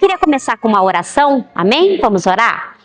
queria começar com uma oração, amém? Vamos orar?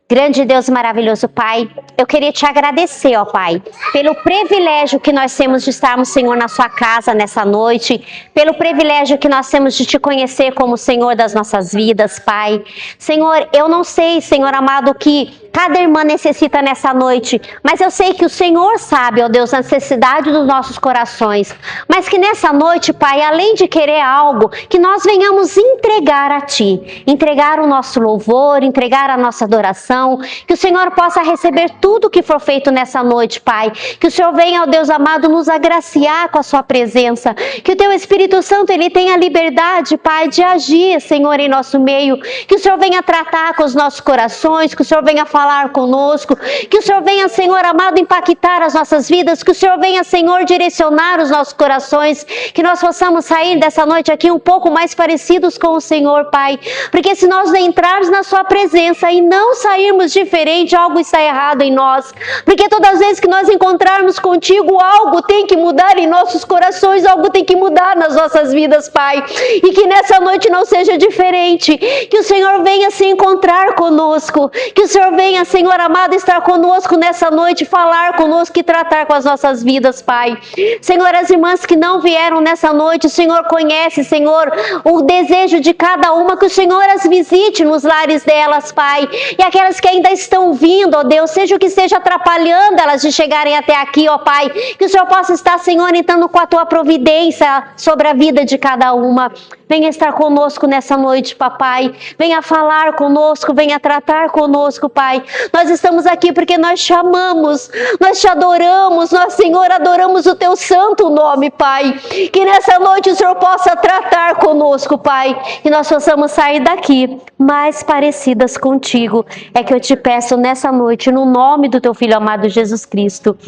Grande Deus maravilhoso, Pai, eu queria te agradecer, ó Pai, pelo privilégio que nós temos de estarmos, Senhor, na sua casa nessa noite, pelo privilégio que nós temos de te conhecer como Senhor das nossas vidas, Pai. Senhor, eu não sei, Senhor amado, que cada irmã necessita nessa noite, mas eu sei que o Senhor sabe, ó Deus, a necessidade dos nossos corações, mas que nessa noite, Pai, além de querer algo, que nós venhamos entregar a Ti, entregar o nosso louvor, entregar a nossa adoração, que o Senhor possa receber tudo que for feito nessa noite, Pai, que o Senhor venha, ó Deus amado, nos agraciar com a Sua presença, que o Teu Espírito Santo, Ele tenha liberdade, Pai, de agir, Senhor, em nosso meio, que o Senhor venha tratar com os nossos corações, que o Senhor venha falar conosco, que o Senhor venha, Senhor amado, impactar as nossas vidas, que o Senhor venha, Senhor, direcionar os nossos corações, que nós possamos sair dessa noite aqui um pouco mais parecidos com o Senhor, Pai, porque se nós entrarmos na Sua presença e não sairmos diferente, algo está errado em nós, porque todas as vezes que nós encontrarmos contigo, algo tem que mudar em nossos corações, algo tem que mudar nas nossas vidas, Pai, e que nessa noite não seja diferente, que o Senhor venha se encontrar conosco, que o Senhor venha, Senhor amado, estar conosco nessa noite, falar conosco e tratar com as nossas vidas, Pai. Senhor, as irmãs que não vieram nessa noite, o Senhor conhece, Senhor, o desejo de cada uma, que o Senhor as visite nos lares delas, Pai, e aquelas que ainda estão vindo, ó Deus, seja o que esteja atrapalhando elas de chegarem até aqui, ó Pai, que o Senhor possa estar, Senhor, entrando com a Tua providência sobre a vida de cada uma. Venha estar conosco nessa noite, papai. Venha falar conosco, venha tratar conosco, Pai. Nós estamos aqui porque nós te amamos, nós te adoramos, nós, Senhor, adoramos o Teu santo nome, Pai. Que nessa noite o Senhor possa tratar conosco, Pai. Que nós possamos sair daqui mais parecidas contigo. É que eu te peço nessa noite, no nome do Teu Filho amado Jesus Cristo.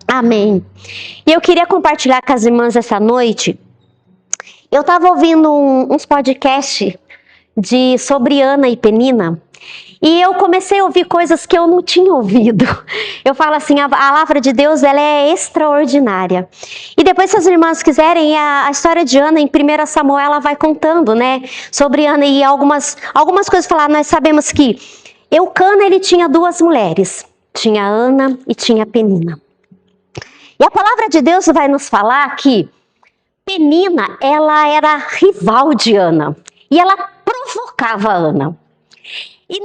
Amém. E eu queria compartilhar com as irmãs essa noite. Eu estava ouvindo uns podcasts sobre Ana e Penina, e eu comecei a ouvir coisas que eu não tinha ouvido. Eu falo assim, a palavra de Deus, ela é extraordinária. E depois, se as irmãs quiserem, a história de Ana em 1 Samuel, ela vai contando, né, sobre Ana, e algumas coisas falar. Nós sabemos que Eucana, ele tinha duas mulheres, tinha Ana e tinha Penina. E a palavra de Deus vai nos falar que Penina, ela era rival de Ana, e ela provocava Ana. E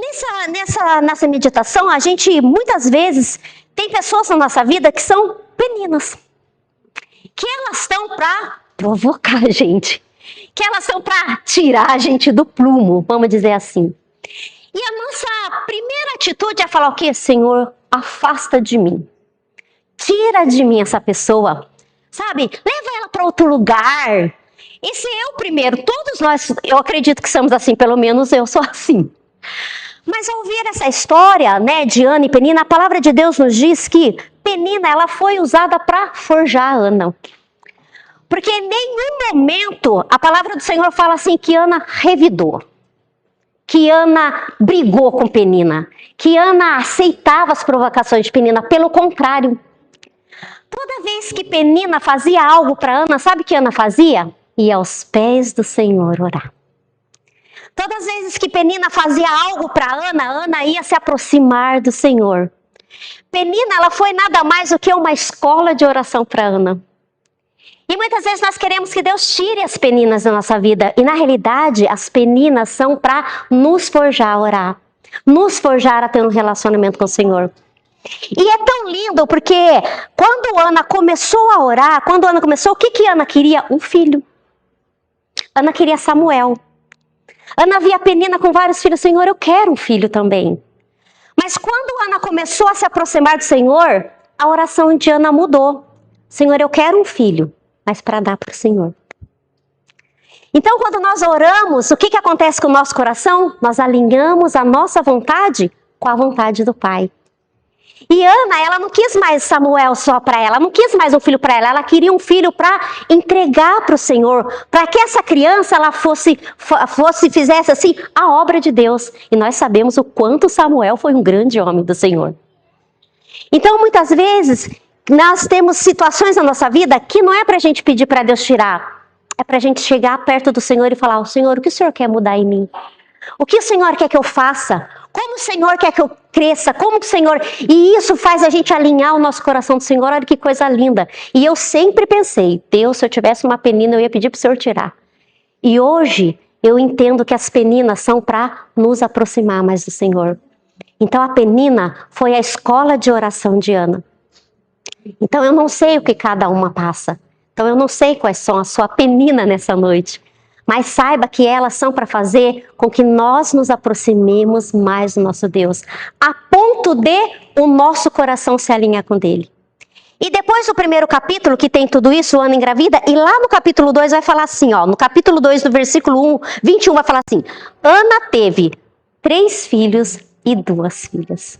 nessa meditação, a gente muitas vezes tem pessoas na nossa vida que são peninas, que elas estão para provocar a gente, que elas estão para tirar a gente do prumo, vamos dizer assim. E a nossa primeira atitude é falar o quê? Senhor, afasta de mim, tira de mim essa pessoa. Sabe, leva ela para outro lugar. Esse é o primeiro. Todos nós, eu acredito que somos assim, pelo menos eu sou assim. Mas ao ouvir essa história, né, de Ana e Penina, a palavra de Deus nos diz que Penina, ela foi usada para forjar Ana. Porque em nenhum momento a palavra do Senhor fala assim que Ana revidou, que Ana brigou com Penina, que Ana aceitava as provocações de Penina. Pelo contrário, toda vez que Penina fazia algo para Ana, sabe o que Ana fazia? Ia aos pés do Senhor orar. Todas as vezes que Penina fazia algo para Ana, Ana ia se aproximar do Senhor. Penina, ela foi nada mais do que uma escola de oração para Ana. E muitas vezes nós queremos que Deus tire as peninas da nossa vida. E na realidade, as peninas são para nos forjar a orar. Nos forjar a ter um relacionamento com o Senhor. E é tão lindo porque quando Ana começou a orar, o que Ana queria? Um filho. Ana queria Samuel. Ana via Penina com vários filhos. Senhor, eu quero um filho também. Mas quando Ana começou a se aproximar do Senhor, a oração de Ana mudou. Senhor, eu quero um filho, mas para dar para o Senhor. Então, quando nós oramos, o que acontece com o nosso coração? Nós alinhamos a nossa vontade com a vontade do Pai. E Ana, ela não quis mais Samuel só para ela, não quis mais um filho para ela queria um filho para entregar para o Senhor, para que essa criança ela fizesse assim a obra de Deus. E nós sabemos o quanto Samuel foi um grande homem do Senhor. Então, muitas vezes, nós temos situações na nossa vida que não é para a gente pedir para Deus tirar, é para a gente chegar perto do Senhor e falar: Senhor, o que o Senhor quer mudar em mim? O que o Senhor quer que eu faça? Como o Senhor quer que eu cresça? Como o Senhor... E isso faz a gente alinhar o nosso coração do Senhor. Olha que coisa linda. E eu sempre pensei: Deus, se eu tivesse uma penina, eu ia pedir para o Senhor tirar. E hoje eu entendo que as peninas são para nos aproximar mais do Senhor. Então a penina foi a escola de oração de Ana. Então eu não sei o que cada uma passa. Então eu não sei quais são a sua penina nessa noite. Mas saiba que elas são para fazer com que nós nos aproximemos mais do nosso Deus, a ponto de o nosso coração se alinhar com dele. E depois do primeiro capítulo, que tem tudo isso, Ana engravida, e lá no capítulo 2 vai falar assim, ó, no capítulo 2, do versículo 21, vai falar assim: Ana teve 3 filhos e 2 filhas.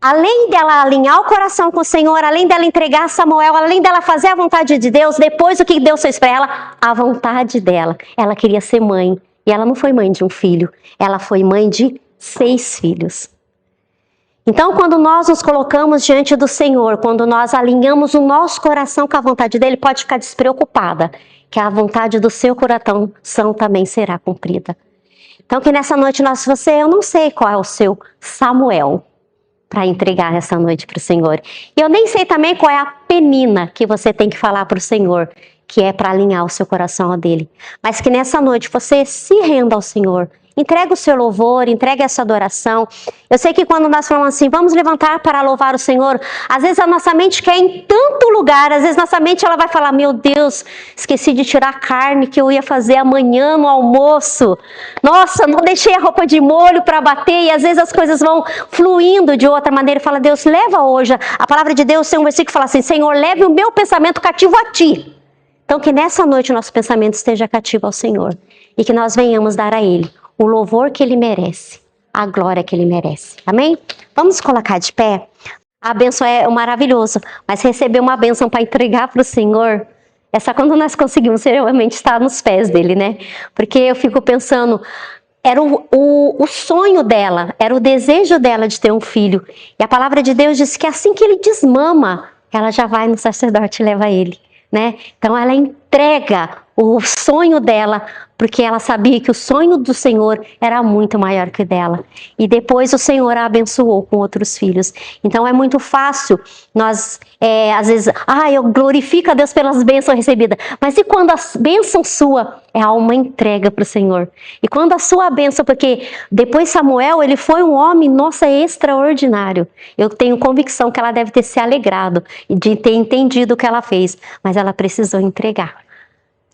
Além dela alinhar o coração com o Senhor, além dela entregar Samuel, além dela fazer a vontade de Deus, depois o que Deus fez para ela? A vontade dela. Ela queria ser mãe. E ela não foi mãe de um filho, ela foi mãe de 6 filhos. Então, quando nós nos colocamos diante do Senhor, quando nós alinhamos o nosso coração com a vontade dele, pode ficar despreocupada, que a vontade do seu coração também será cumprida. Então, que nessa noite eu não sei qual é o seu Samuel para entregar essa noite para o Senhor. E eu nem sei também qual é a penina que você tem que falar para o Senhor, que é para alinhar o seu coração ao dele. Mas que nessa noite você se renda ao Senhor. Entrega o seu louvor, entrega essa adoração. Eu sei que quando nós falamos assim, vamos levantar para louvar o Senhor, às vezes a nossa mente quer ir em tanto lugar, às vezes nossa mente ela vai falar: meu Deus, esqueci de tirar a carne que eu ia fazer amanhã no almoço. Nossa, não deixei a roupa de molho para bater, e às vezes as coisas vão fluindo de outra maneira. Fala: Deus, leva hoje. A palavra de Deus tem um versículo que fala assim: Senhor, leve o meu pensamento cativo a ti. Então que nessa noite o nosso pensamento esteja cativo ao Senhor e que nós venhamos dar a Ele o louvor que Ele merece, a glória que Ele merece. Amém? Vamos colocar de pé? A bênção é maravilhosa, mas receber uma bênção para entregar para o Senhor, essa quando nós conseguimos realmente estar nos pés dEle, né? Porque eu fico pensando, era o sonho dela, era o desejo dela de ter um filho. E a palavra de Deus diz que assim que ele desmama, ela já vai no sacerdote e leva ele, né? Então ela entrega o sonho dela, porque ela sabia que o sonho do Senhor era muito maior que o dela. E depois o Senhor a abençoou com outros filhos. Então é muito fácil nós, às vezes, eu glorifico a Deus pelas bênçãos recebidas. Mas e quando a bênção sua é uma entrega para o Senhor? E quando a sua bênção, porque depois Samuel, ele foi um homem, nossa, extraordinário. Eu tenho convicção que ela deve ter se alegrado de ter entendido o que ela fez. Mas ela precisou entregar.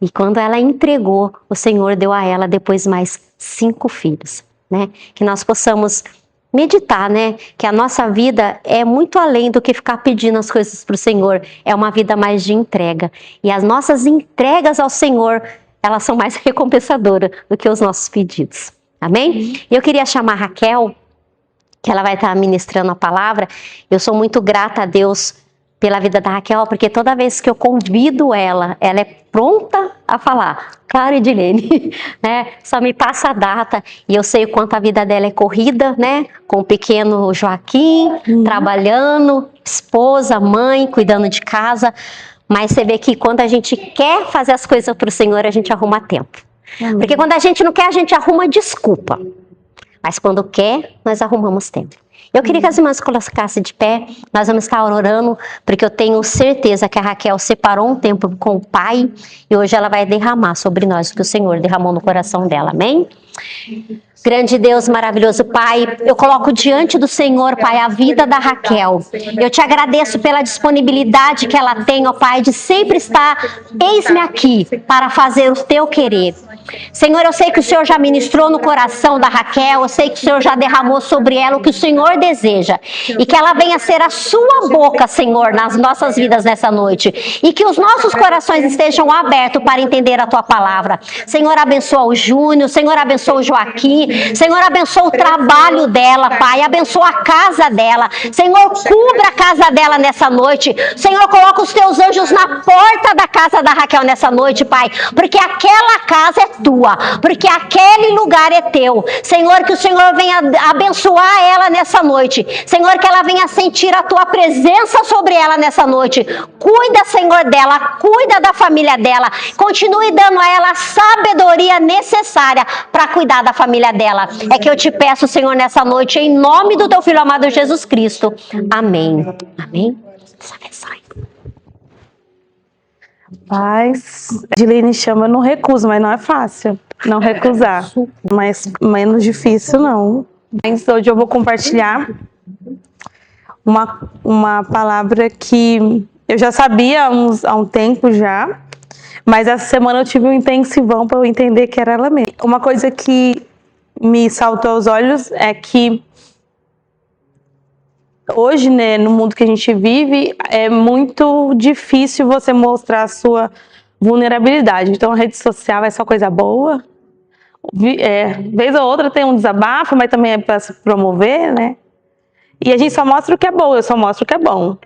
E quando ela entregou, o Senhor deu a ela depois mais 5 filhos, né? Que nós possamos meditar, né? Que a nossa vida é muito além do que ficar pedindo as coisas para o Senhor. É uma vida mais de entrega. E as nossas entregas ao Senhor, elas são mais recompensadoras do que os nossos pedidos. Amém? E eu queria chamar a Raquel, que ela vai estar ministrando a palavra. Eu sou muito grata a Deus pela vida da Raquel, porque toda vez que eu convido ela é pronta a falar. Claro, Edilene, né? Só me passa a data e eu sei o quanto a vida dela é corrida, né? Com o pequeno Joaquim, trabalhando, esposa, mãe, cuidando de casa. Mas você vê que quando a gente quer fazer as coisas para o Senhor, a gente arruma tempo. Porque quando a gente não quer, a gente arruma desculpa. Mas quando quer, nós arrumamos tempo. Eu queria que as irmãs colocassem de pé, nós vamos estar orando, porque eu tenho certeza que a Raquel separou um tempo com o Pai e hoje ela vai derramar sobre nós o que o Senhor derramou no coração dela, amém? Grande Deus, maravilhoso Pai, eu coloco diante do Senhor, Pai, a vida da Raquel. Eu te agradeço pela disponibilidade que ela tem, ó Pai, de sempre estar, eis-me aqui, para fazer o teu querer. Senhor, eu sei que o Senhor já ministrou no coração da Raquel, eu sei que o Senhor já derramou sobre ela o que o Senhor deseja. E que ela venha ser a sua boca, Senhor, nas nossas vidas nessa noite. E que os nossos corações estejam abertos para entender a tua palavra. Senhor, abençoa o Júnior, Senhor, abençoa o Joaquim, Senhor, abençoa o trabalho dela, Pai, abençoa a casa dela. Senhor, cubra a casa dela nessa noite. Senhor, coloca os teus anjos na porta da casa da Raquel nessa noite, Pai, porque aquela casa é tua, porque aquele lugar é teu. Senhor, que o Senhor venha abençoar ela nessa noite. Senhor, que ela venha sentir a tua presença sobre ela nessa noite. Cuida, Senhor, dela, cuida da família dela. Continue dando a ela a sabedoria necessária para cuidar da família dela. É que eu te peço, Senhor, nessa noite, em nome do teu Filho amado Jesus Cristo. Amém. Amém. Paz, Edilene chama, eu não recuso, mas não é fácil não recusar, mas menos difícil não. Mas hoje eu vou compartilhar uma palavra que eu já sabia há um tempo já, mas essa semana eu tive um intensivão para eu entender que era ela mesma. Uma coisa que me saltou aos olhos é que hoje, né, no mundo que a gente vive, é muito difícil você mostrar a sua vulnerabilidade. Então, a rede social é só coisa boa. Vez ou outra tem um desabafo, mas também é para se promover, né? E a gente só mostra o que é bom, eu só mostro o que é bom.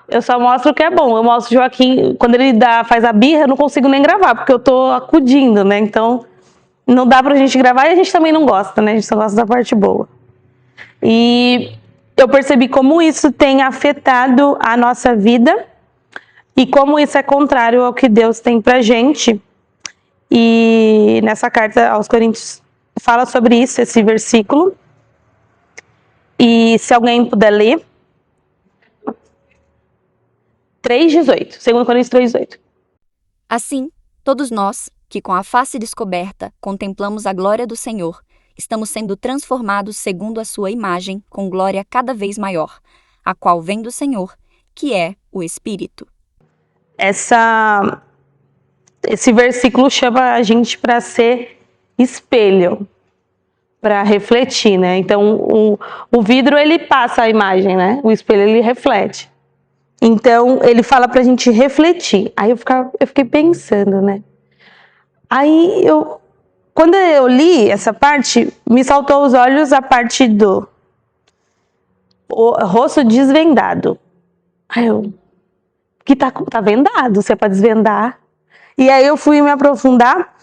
Eu só mostro o que é bom. Eu mostro o Joaquim, quando ele faz a birra, eu não consigo nem gravar, porque eu tô acudindo, né? Então, não dá pra gente gravar e a gente também não gosta, né? A gente só gosta da parte boa. E eu percebi como isso tem afetado a nossa vida e como isso é contrário ao que Deus tem pra gente. E nessa carta aos Coríntios fala sobre isso, esse versículo. E se alguém puder ler, 3,18, 2 Coríntios 3,18. Assim, todos nós, que com a face descoberta contemplamos a glória do Senhor, estamos sendo transformados segundo a sua imagem, com glória cada vez maior, a qual vem do Senhor, que é o Espírito. Esse versículo chama a gente para ser espelho, para refletir, né? Então, o vidro, ele passa a imagem, né? O espelho, ele reflete. Então, ele fala pra gente refletir. Aí eu fiquei pensando, né? Aí quando eu li essa parte, me saltou aos olhos a parte do rosto desvendado. Aí que tá vendado, se é para desvendar. E aí eu fui me aprofundar,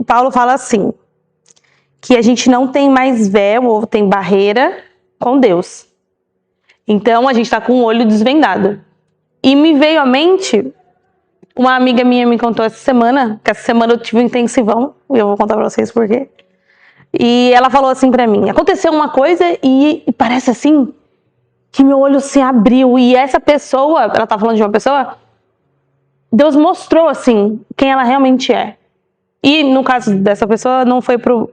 Paulo fala assim, que a gente não tem mais véu ou tem barreira com Deus. Então a gente tá com o olho desvendado. E me veio à mente, uma amiga minha me contou essa semana, que essa semana eu tive um intensivão, e eu vou contar pra vocês por quê. E ela falou assim pra mim, aconteceu uma coisa e parece assim, que meu olho se abriu, e essa pessoa, ela tá falando de uma pessoa, Deus mostrou assim, quem ela realmente é. E no caso dessa pessoa, não foi pro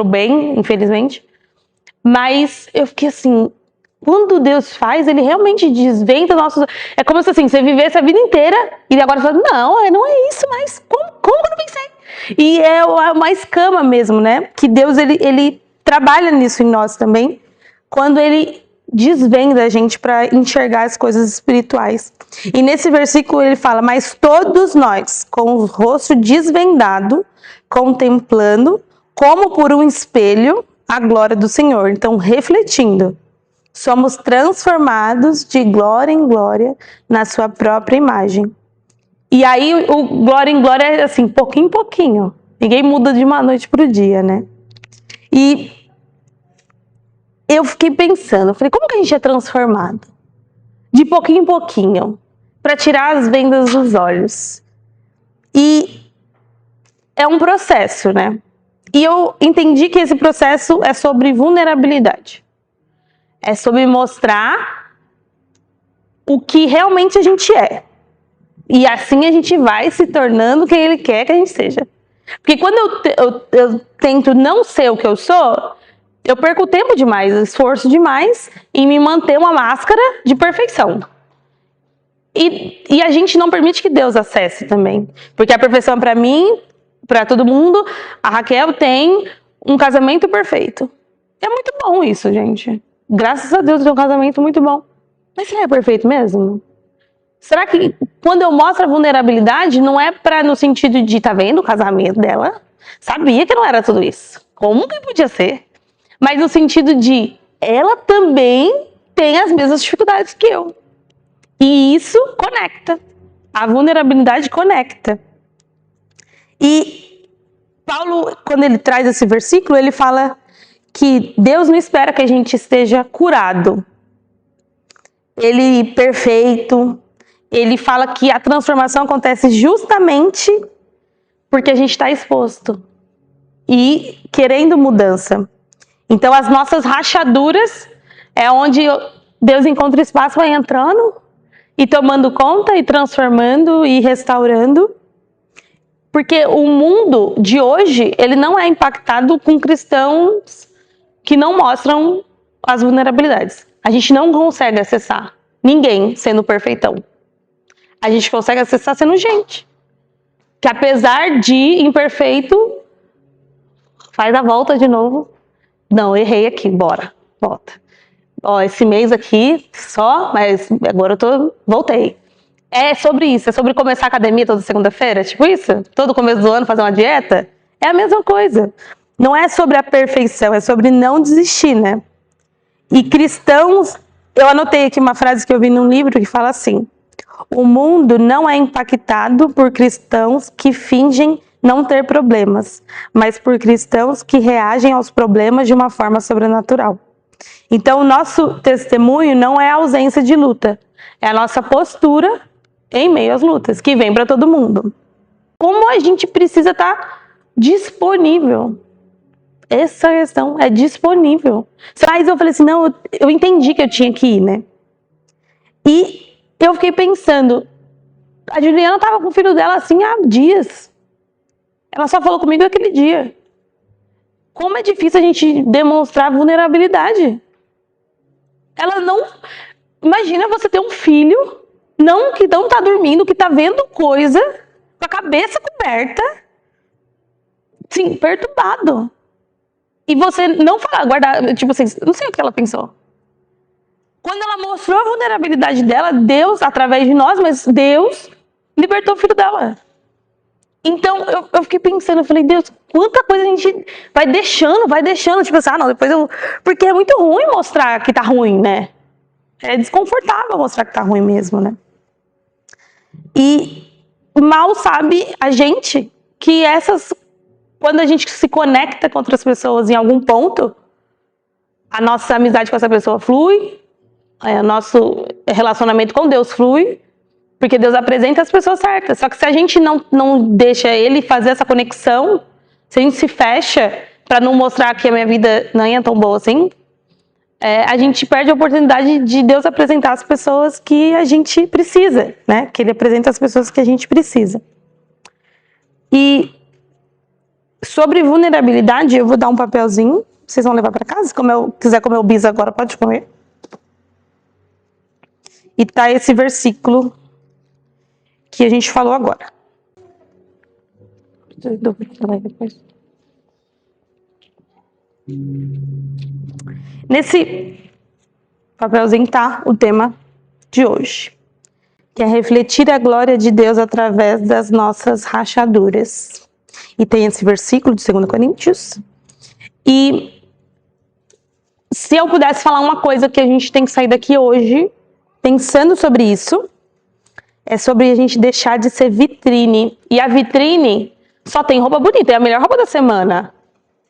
bem, infelizmente, mas eu fiquei assim, quando Deus faz, ele realmente desvenda nossos... É como se assim, você vivesse a vida inteira e agora você fala, não é isso, mas como que eu não pensei? E é uma escama mesmo, né? Que Deus, ele trabalha nisso em nós também, quando ele desvenda a gente para enxergar as coisas espirituais. E nesse versículo ele fala, mas todos nós, com o rosto desvendado, contemplando, como por um espelho, a glória do Senhor. Então, refletindo. Somos transformados de glória em glória na sua própria imagem. E aí, o glória em glória é assim, pouquinho em pouquinho. Ninguém muda de uma noite para o dia, né? E eu fiquei pensando, falei, como que a gente é transformado? De pouquinho em pouquinho, para tirar as vendas dos olhos. E é um processo, né? E eu entendi que esse processo é sobre vulnerabilidade. É sobre mostrar o que realmente a gente é. E assim a gente vai se tornando quem ele quer que a gente seja. Porque quando eu tento não ser o que eu sou, eu perco tempo demais, esforço demais em me manter uma máscara de perfeição. E a gente não permite que Deus acesse também. Porque a perfeição para mim, para todo mundo, a Raquel tem um casamento perfeito. É muito bom isso, gente. Graças a Deus, tem um casamento muito bom. Mas será que é perfeito mesmo? Será que quando eu mostro a vulnerabilidade, não é no sentido de, tá vendo o casamento dela? Sabia que não era tudo isso. Como que podia ser? Mas no sentido de, ela também tem as mesmas dificuldades que eu. E isso conecta. A vulnerabilidade conecta. E Paulo, quando ele traz esse versículo, ele fala que Deus não espera que a gente esteja curado. Ele perfeito, ele fala que a transformação acontece justamente porque a gente está exposto e querendo mudança. Então as nossas rachaduras é onde Deus encontra espaço, vai entrando e tomando conta e transformando e restaurando. Porque o mundo de hoje, ele não é impactado com cristãos que não mostram as vulnerabilidades. A gente não consegue acessar ninguém sendo perfeitão. A gente consegue acessar sendo gente. Que apesar de imperfeito, faz a volta de novo. Não, errei aqui, bora, volta. Ó, esse mês aqui só, mas agora voltei. É sobre isso, é sobre começar a academia toda segunda-feira, tipo isso? Todo começo do ano fazer uma dieta? É a mesma coisa. Não é sobre a perfeição, é sobre não desistir, né? E cristãos, eu anotei aqui uma frase que eu vi num livro que fala assim: o mundo não é impactado por cristãos que fingem não ter problemas, mas por cristãos que reagem aos problemas de uma forma sobrenatural. Então, o nosso testemunho não é a ausência de luta, é a nossa postura em meio às lutas, que vem para todo mundo. Como a gente precisa estar disponível? Essa questão é disponível. Mas eu falei assim, não, eu entendi que eu tinha que ir, né? E eu fiquei pensando, a Juliana estava com o filho dela assim há dias. Ela só falou comigo aquele dia. Como é difícil a gente demonstrar vulnerabilidade. Ela não... Imagina você ter um filho que não tá dormindo, que tá vendo coisa, com a cabeça coberta, sim, perturbado. E você não falar, guardar, tipo assim, não sei o que ela pensou. Quando ela mostrou a vulnerabilidade dela, Deus, através de nós, mas Deus libertou o filho dela. Então, eu fiquei pensando, eu falei, Deus, quanta coisa a gente vai deixando, tipo assim, não, depois eu... Porque é muito ruim mostrar que tá ruim, né? É desconfortável mostrar que tá ruim mesmo, né? E mal sabe a gente que quando a gente se conecta com outras pessoas em algum ponto, a nossa amizade com essa pessoa flui, o nosso relacionamento com Deus flui, porque Deus apresenta as pessoas certas. Só que se a gente não deixa Ele fazer essa conexão, se a gente se fecha para não mostrar que a minha vida não é tão boa assim, a gente perde a oportunidade de Deus apresentar as pessoas que a gente precisa, né? Que Ele apresenta as pessoas que a gente precisa. E sobre vulnerabilidade, eu vou dar um papelzinho. Vocês vão levar para casa? Se quiser comer o bis agora, pode comer. E tá esse versículo que a gente falou agora. Nesse papelzinho tá o tema de hoje, que é refletir a glória de Deus através das nossas rachaduras. E tem esse versículo de 2 Coríntios. E se eu pudesse falar uma coisa que a gente tem que sair daqui hoje, pensando sobre isso, é sobre a gente deixar de ser vitrine. E a vitrine só tem roupa bonita, é a melhor roupa da semana.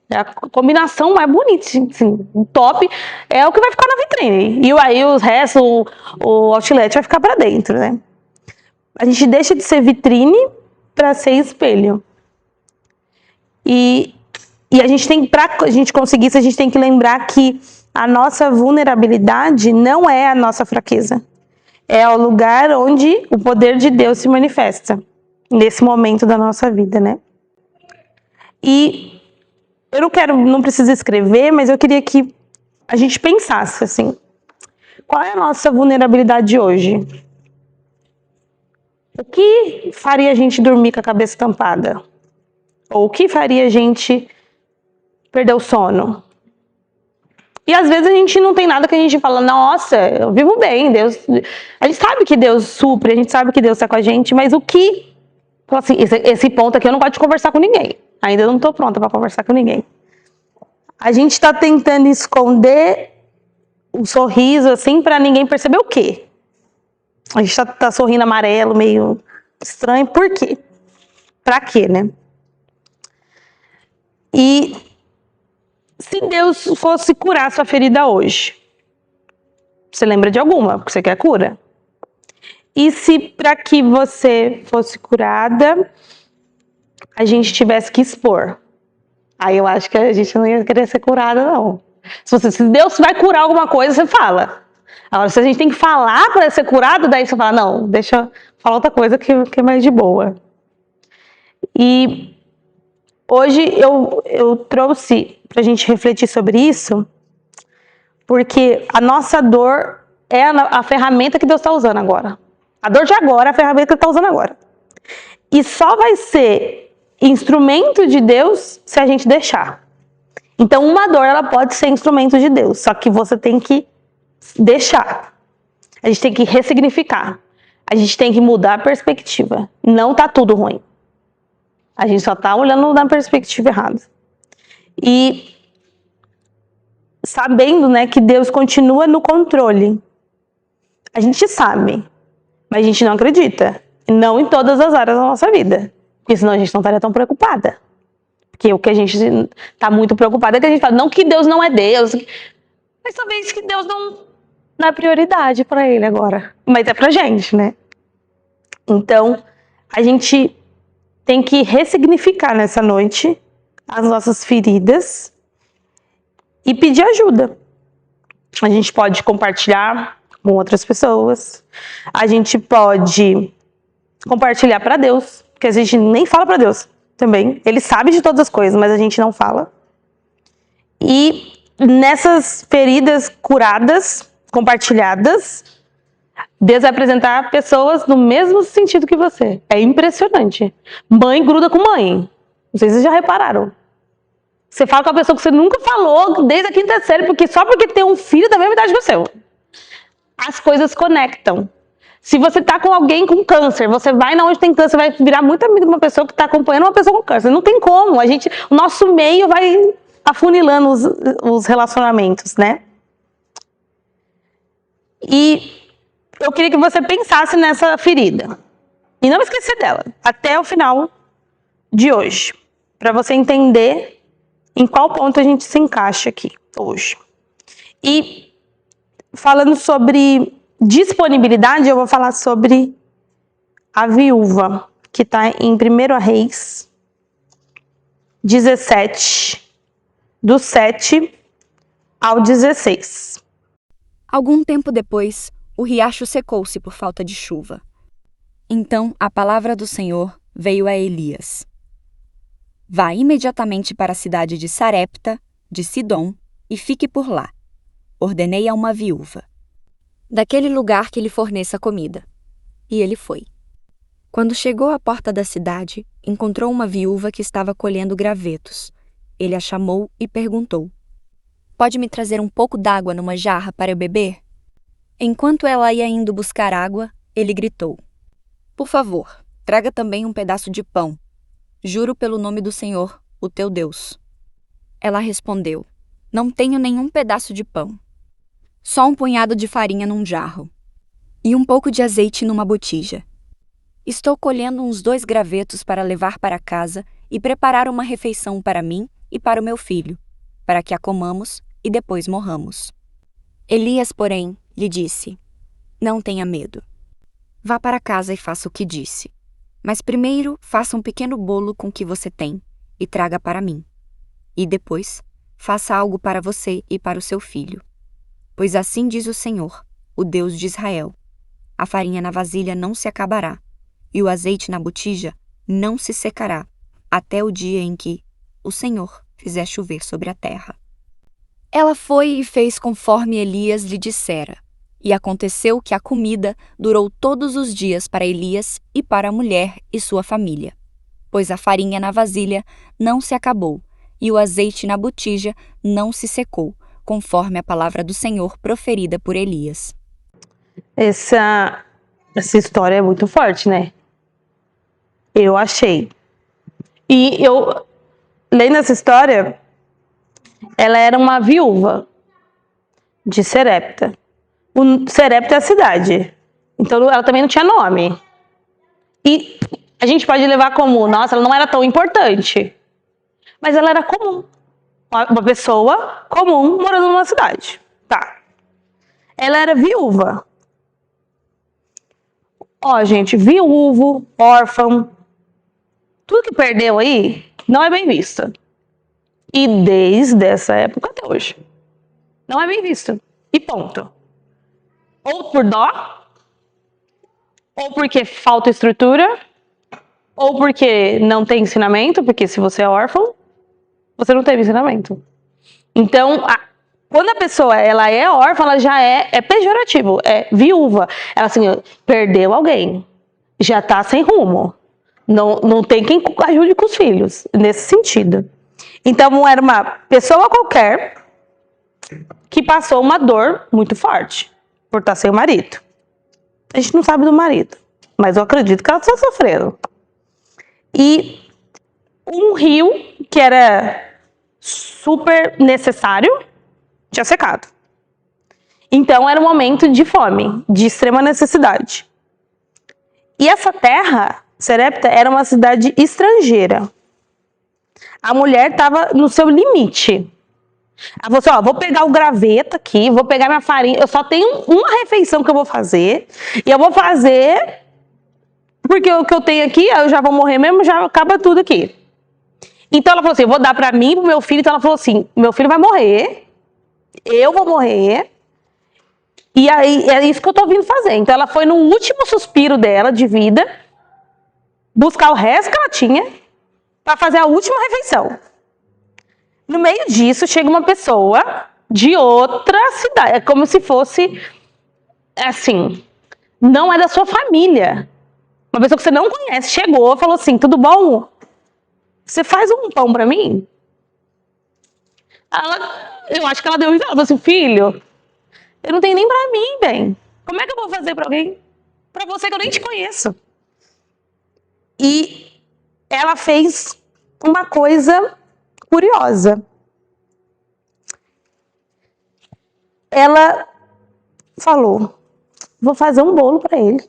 É a combinação mais bonita, assim, o top é o que vai ficar na vitrine. E aí o resto, o outlet vai ficar para dentro, né? A gente deixa de ser vitrine para ser espelho. E a gente tem, para a gente conseguir isso, a gente tem que lembrar que a nossa vulnerabilidade não é a nossa fraqueza. É o lugar onde o poder de Deus se manifesta, nesse momento da nossa vida, né? E eu não preciso escrever, mas eu queria que a gente pensasse assim, qual é a nossa vulnerabilidade hoje? O que faria a gente dormir com a cabeça tampada? Ou o que faria a gente perder o sono? E às vezes a gente não tem nada que a gente fala, nossa, eu vivo bem, Deus... A gente sabe que Deus supre, a gente sabe que Deus está com a gente, mas o que... Assim, esse ponto aqui eu não gosto de conversar com ninguém. Ainda não estou pronta para conversar com ninguém. A gente está tentando esconder o sorriso, assim, para ninguém perceber o quê? A gente tá sorrindo amarelo, meio estranho. Por quê? Pra quê, né? E se Deus fosse curar sua ferida hoje, você lembra de alguma, porque você quer cura? E se para que você fosse curada, a gente tivesse que expor? Aí eu acho que a gente não ia querer ser curada, não. Se Deus vai curar alguma coisa, você fala. Agora, se a gente tem que falar para ser curado, daí você fala, não, deixa eu falar outra coisa que é mais de boa. E hoje eu trouxe para a gente refletir sobre isso, porque a nossa dor é a ferramenta que Deus está usando agora. A dor de agora é a ferramenta que Ele está usando agora. E só vai ser instrumento de Deus se a gente deixar. Então, uma dor, ela pode ser instrumento de Deus, só que você tem que deixar. A gente tem que ressignificar. A gente tem que mudar a perspectiva. Não tá tudo ruim. A gente só tá olhando na perspectiva errada. E sabendo, né, que Deus continua no controle. A gente sabe, mas a gente não acredita. Não em todas as áreas da nossa vida. Porque senão a gente não estaria tão preocupada. Porque o que a gente está muito preocupada é que a gente fala, não que Deus não é Deus, mas talvez que Deus não é prioridade para Ele agora. Mas é pra gente, né? Então, a gente tem que ressignificar nessa noite as nossas feridas e pedir ajuda. A gente pode compartilhar com outras pessoas. A gente pode compartilhar para Deus, porque a gente nem fala para Deus também. Ele sabe de todas as coisas, mas a gente não fala. E nessas feridas curadas, compartilhadas, Deus vai apresentar pessoas no mesmo sentido que você. É impressionante. Mãe gruda com mãe. Não sei se vocês já repararam. Você fala com a pessoa que você nunca falou desde a quinta série, porque só porque tem um filho da mesma idade que o seu. As coisas conectam. Se você tá com alguém com câncer, você vai na onde tem câncer, vai virar muito amigo de uma pessoa que tá acompanhando uma pessoa com câncer. Não tem como. O nosso meio vai afunilando os relacionamentos, né? E eu queria que você pensasse nessa ferida. E não esquecer dela. Até o final de hoje. Para você entender em qual ponto a gente se encaixa aqui hoje. E falando sobre disponibilidade, eu vou falar sobre a viúva, que está em 1 Reis 17, do 7 ao 16. Algum tempo depois, o riacho secou-se por falta de chuva. Então a palavra do Senhor veio a Elias. Vá imediatamente para a cidade de Sarepta, de Sidom, e fique por lá. Ordenei a uma viúva. Daquele lugar que lhe forneça comida. E ele foi. Quando chegou à porta da cidade, encontrou uma viúva que estava colhendo gravetos. Ele a chamou e perguntou: Pode me trazer um pouco d'água numa jarra para eu beber? Enquanto ela ia indo buscar água, ele gritou: Por favor, traga também um pedaço de pão. Juro pelo nome do Senhor, o teu Deus. Ela respondeu: Não tenho nenhum pedaço de pão. Só um punhado de farinha num jarro. E um pouco de azeite numa botija. Estou colhendo uns 2 gravetos para levar para casa e preparar uma refeição para mim e para o meu filho, para que a comamos e depois morramos. Elias, porém, lhe disse: Não tenha medo. Vá para casa e faça o que disse. Mas primeiro faça um pequeno bolo com o que você tem e traga para mim. E depois faça algo para você e para o seu filho. Pois assim diz o Senhor, o Deus de Israel: a farinha na vasilha não se acabará, e o azeite na botija não se secará, até o dia em que o Senhor fizer chover sobre a terra. Ela foi e fez conforme Elias lhe dissera. E aconteceu que a comida durou todos os dias para Elias e para a mulher e sua família. Pois a farinha na vasilha não se acabou, e o azeite na botija não se secou, conforme a palavra do Senhor proferida por Elias. Essa história é muito forte, né? Eu achei. E eu, lendo essa história, ela era uma viúva de Sarepta. Sarepta é a cidade. Então ela também não tinha nome. E a gente pode levar como, nossa, ela não era tão importante. Mas ela era comum. Uma pessoa comum morando numa cidade. Tá. Ela era viúva. Ó, gente, viúvo, órfão, tudo que perdeu aí não é bem visto. E desde essa época até hoje. Não é bem visto. E ponto. Ou por dó, ou porque falta estrutura, ou porque não tem ensinamento, porque se você é órfão, você não teve ensinamento. Então, quando a pessoa ela é órfã, ela já é pejorativo, é viúva. Ela assim, perdeu alguém, já tá sem rumo. Não tem quem ajude com os filhos, nesse sentido. Então, era uma pessoa qualquer que passou uma dor muito forte por estar sem o marido. A gente não sabe do marido, mas eu acredito que ela está sofrendo. E um rio que era super necessário tinha secado. Então era um momento de fome, de extrema necessidade. E essa terra, Sarepta, era uma cidade estrangeira. A mulher estava no seu limite. Ela falou assim, ó, vou pegar o graveto aqui, vou pegar minha farinha, eu só tenho uma refeição que eu vou fazer, e eu vou fazer, porque o que eu tenho aqui, eu já vou morrer mesmo, já acaba tudo aqui. Então ela falou assim, eu vou dar pra mim e pro meu filho, então ela falou assim, meu filho vai morrer, eu vou morrer, e aí é isso que eu tô vindo fazer. Então ela foi no último suspiro dela de vida, buscar o resto que ela tinha, pra fazer a última refeição. No meio disso, chega uma pessoa de outra cidade. É como se fosse, assim, não é da sua família. Uma pessoa que você não conhece. Chegou, falou assim, tudo bom? Você faz um pão pra mim? Eu acho que ela deu risada. Ela falou assim, filho, eu não tenho nem pra mim, bem. Como é que eu vou fazer pra alguém? Pra você que eu nem te conheço. E ela fez uma coisa curiosa. Ela falou, vou fazer um bolo para ele.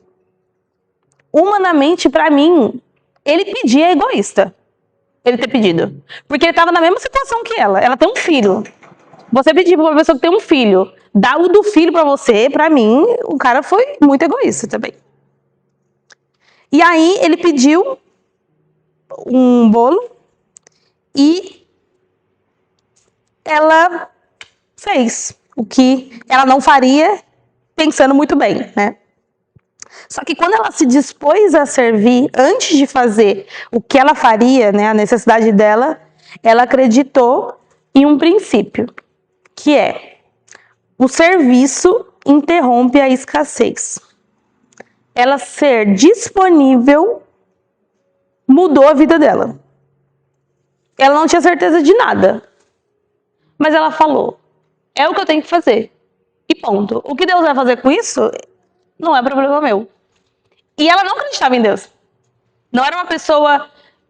Humanamente, para mim, ele pedia egoísta. Ele ter pedido. Porque ele estava na mesma situação que ela. Ela tem um filho. Você pedir para uma pessoa que tem um filho, dar o do filho para você, para mim, o cara foi muito egoísta também. E aí, ele pediu um bolo e ela fez o que ela não faria pensando muito bem, né? Só que quando ela se dispôs a servir, antes de fazer o que ela faria, né, a necessidade dela, ela acreditou em um princípio, que é o serviço interrompe a escassez. Ela ser disponível mudou a vida dela. Ela não tinha certeza de nada, mas ela falou, é o que eu tenho que fazer. E ponto. O que Deus vai fazer com isso não é problema meu. E ela não acreditava em Deus. Não era uma pessoa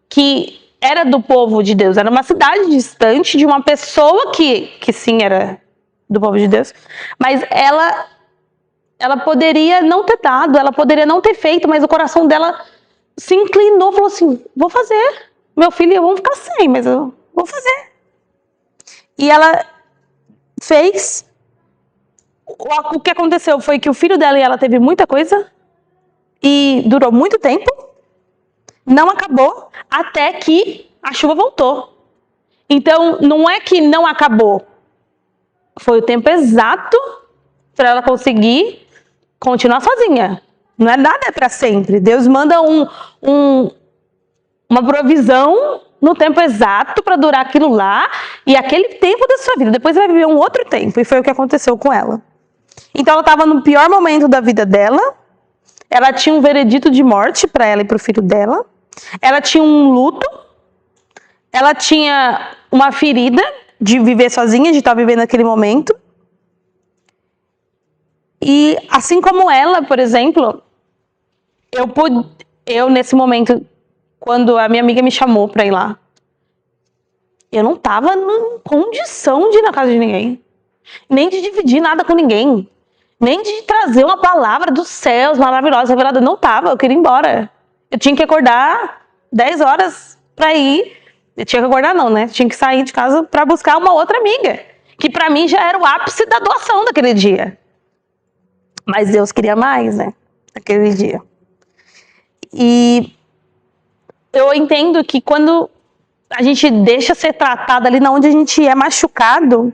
que era do povo de Deus. Era uma cidade distante de uma pessoa que sim era do povo de Deus. Mas ela poderia não ter dado, ela poderia não ter feito, mas o coração dela se inclinou e falou assim, vou fazer. Meu filho e eu vamos ficar sem, mas eu vou fazer. E ela fez. O que aconteceu foi que o filho dela e ela teve muita coisa e durou muito tempo, não acabou até que a chuva voltou. Então, não é que não acabou, foi o tempo exato para ela conseguir continuar sozinha. Não é nada para sempre. Deus manda uma provisão no tempo exato para durar aquilo lá e aquele tempo da sua vida. Depois vai viver um outro tempo e foi o que aconteceu com ela. Então ela estava no pior momento da vida dela, ela tinha um veredito de morte para ela e para o filho dela, ela tinha um luto, ela tinha uma ferida de viver sozinha, de estar vivendo aquele momento. E assim como ela, por exemplo, eu nesse momento, quando a minha amiga me chamou para ir lá, eu não estava em condição de ir na casa de ninguém, nem de dividir nada com ninguém. Nem de trazer uma palavra dos céus maravilhosa, revelada. Não estava, eu queria ir embora. Eu tinha que acordar 10 horas para ir Eu tinha que acordar não, né? Tinha que sair de casa para buscar uma outra amiga, que para mim já era o ápice da doação daquele dia. Mas Deus queria mais, né? Naquele dia. E eu entendo que quando a gente deixa ser tratado ali na onde a gente é machucado,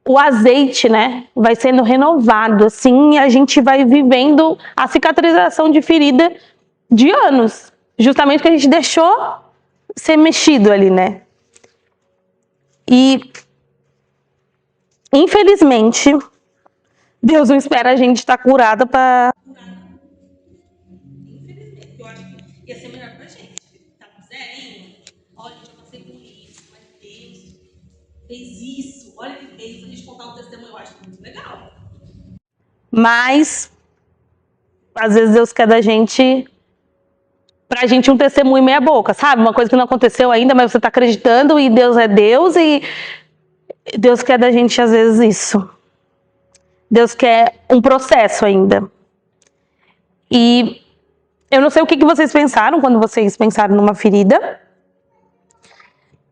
o azeite, né, vai sendo renovado, assim, e a gente vai vivendo a cicatrização de ferida de anos. Justamente porque a gente deixou ser mexido ali, né? E, infelizmente, Deus não espera a gente estar curada para... Infelizmente, eu acho que ia ser melhor pra gente. Tá com zerinho? Olha, eu passei por isso, mas Deus fez isso. Olha que fez. A gente contar um testemunho, eu acho muito legal. Mas, às vezes, Deus quer da gente... Pra gente um testemunho meia boca, sabe? Uma coisa que não aconteceu ainda, mas você tá acreditando e Deus é Deus e Deus quer da gente às vezes isso. Deus quer um processo ainda. E eu não sei o que vocês pensaram quando vocês pensaram numa ferida,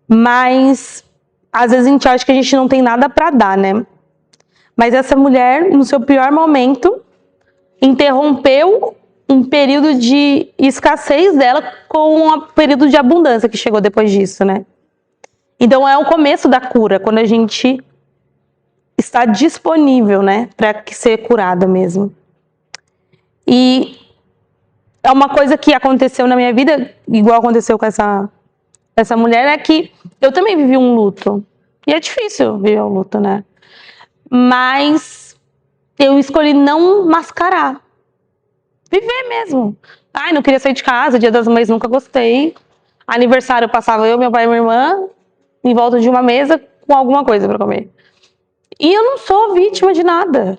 mas às vezes a gente acha que a gente não tem nada pra dar, né? Mas essa mulher, no seu pior momento, interrompeu um período de escassez dela com um período de abundância que chegou depois disso, né? Então é o começo da cura, quando a gente está disponível, né, para ser curada mesmo. E é uma coisa que aconteceu na minha vida, igual aconteceu com essa mulher, é que eu também vivi um luto. E é difícil viver um luto, né? Mas eu escolhi não mascarar. Viver mesmo. Ai, não queria sair de casa, Dia das Mães nunca gostei. Aniversário passava eu, meu pai e minha irmã em volta de uma mesa com alguma coisa para comer. E eu não sou vítima de nada.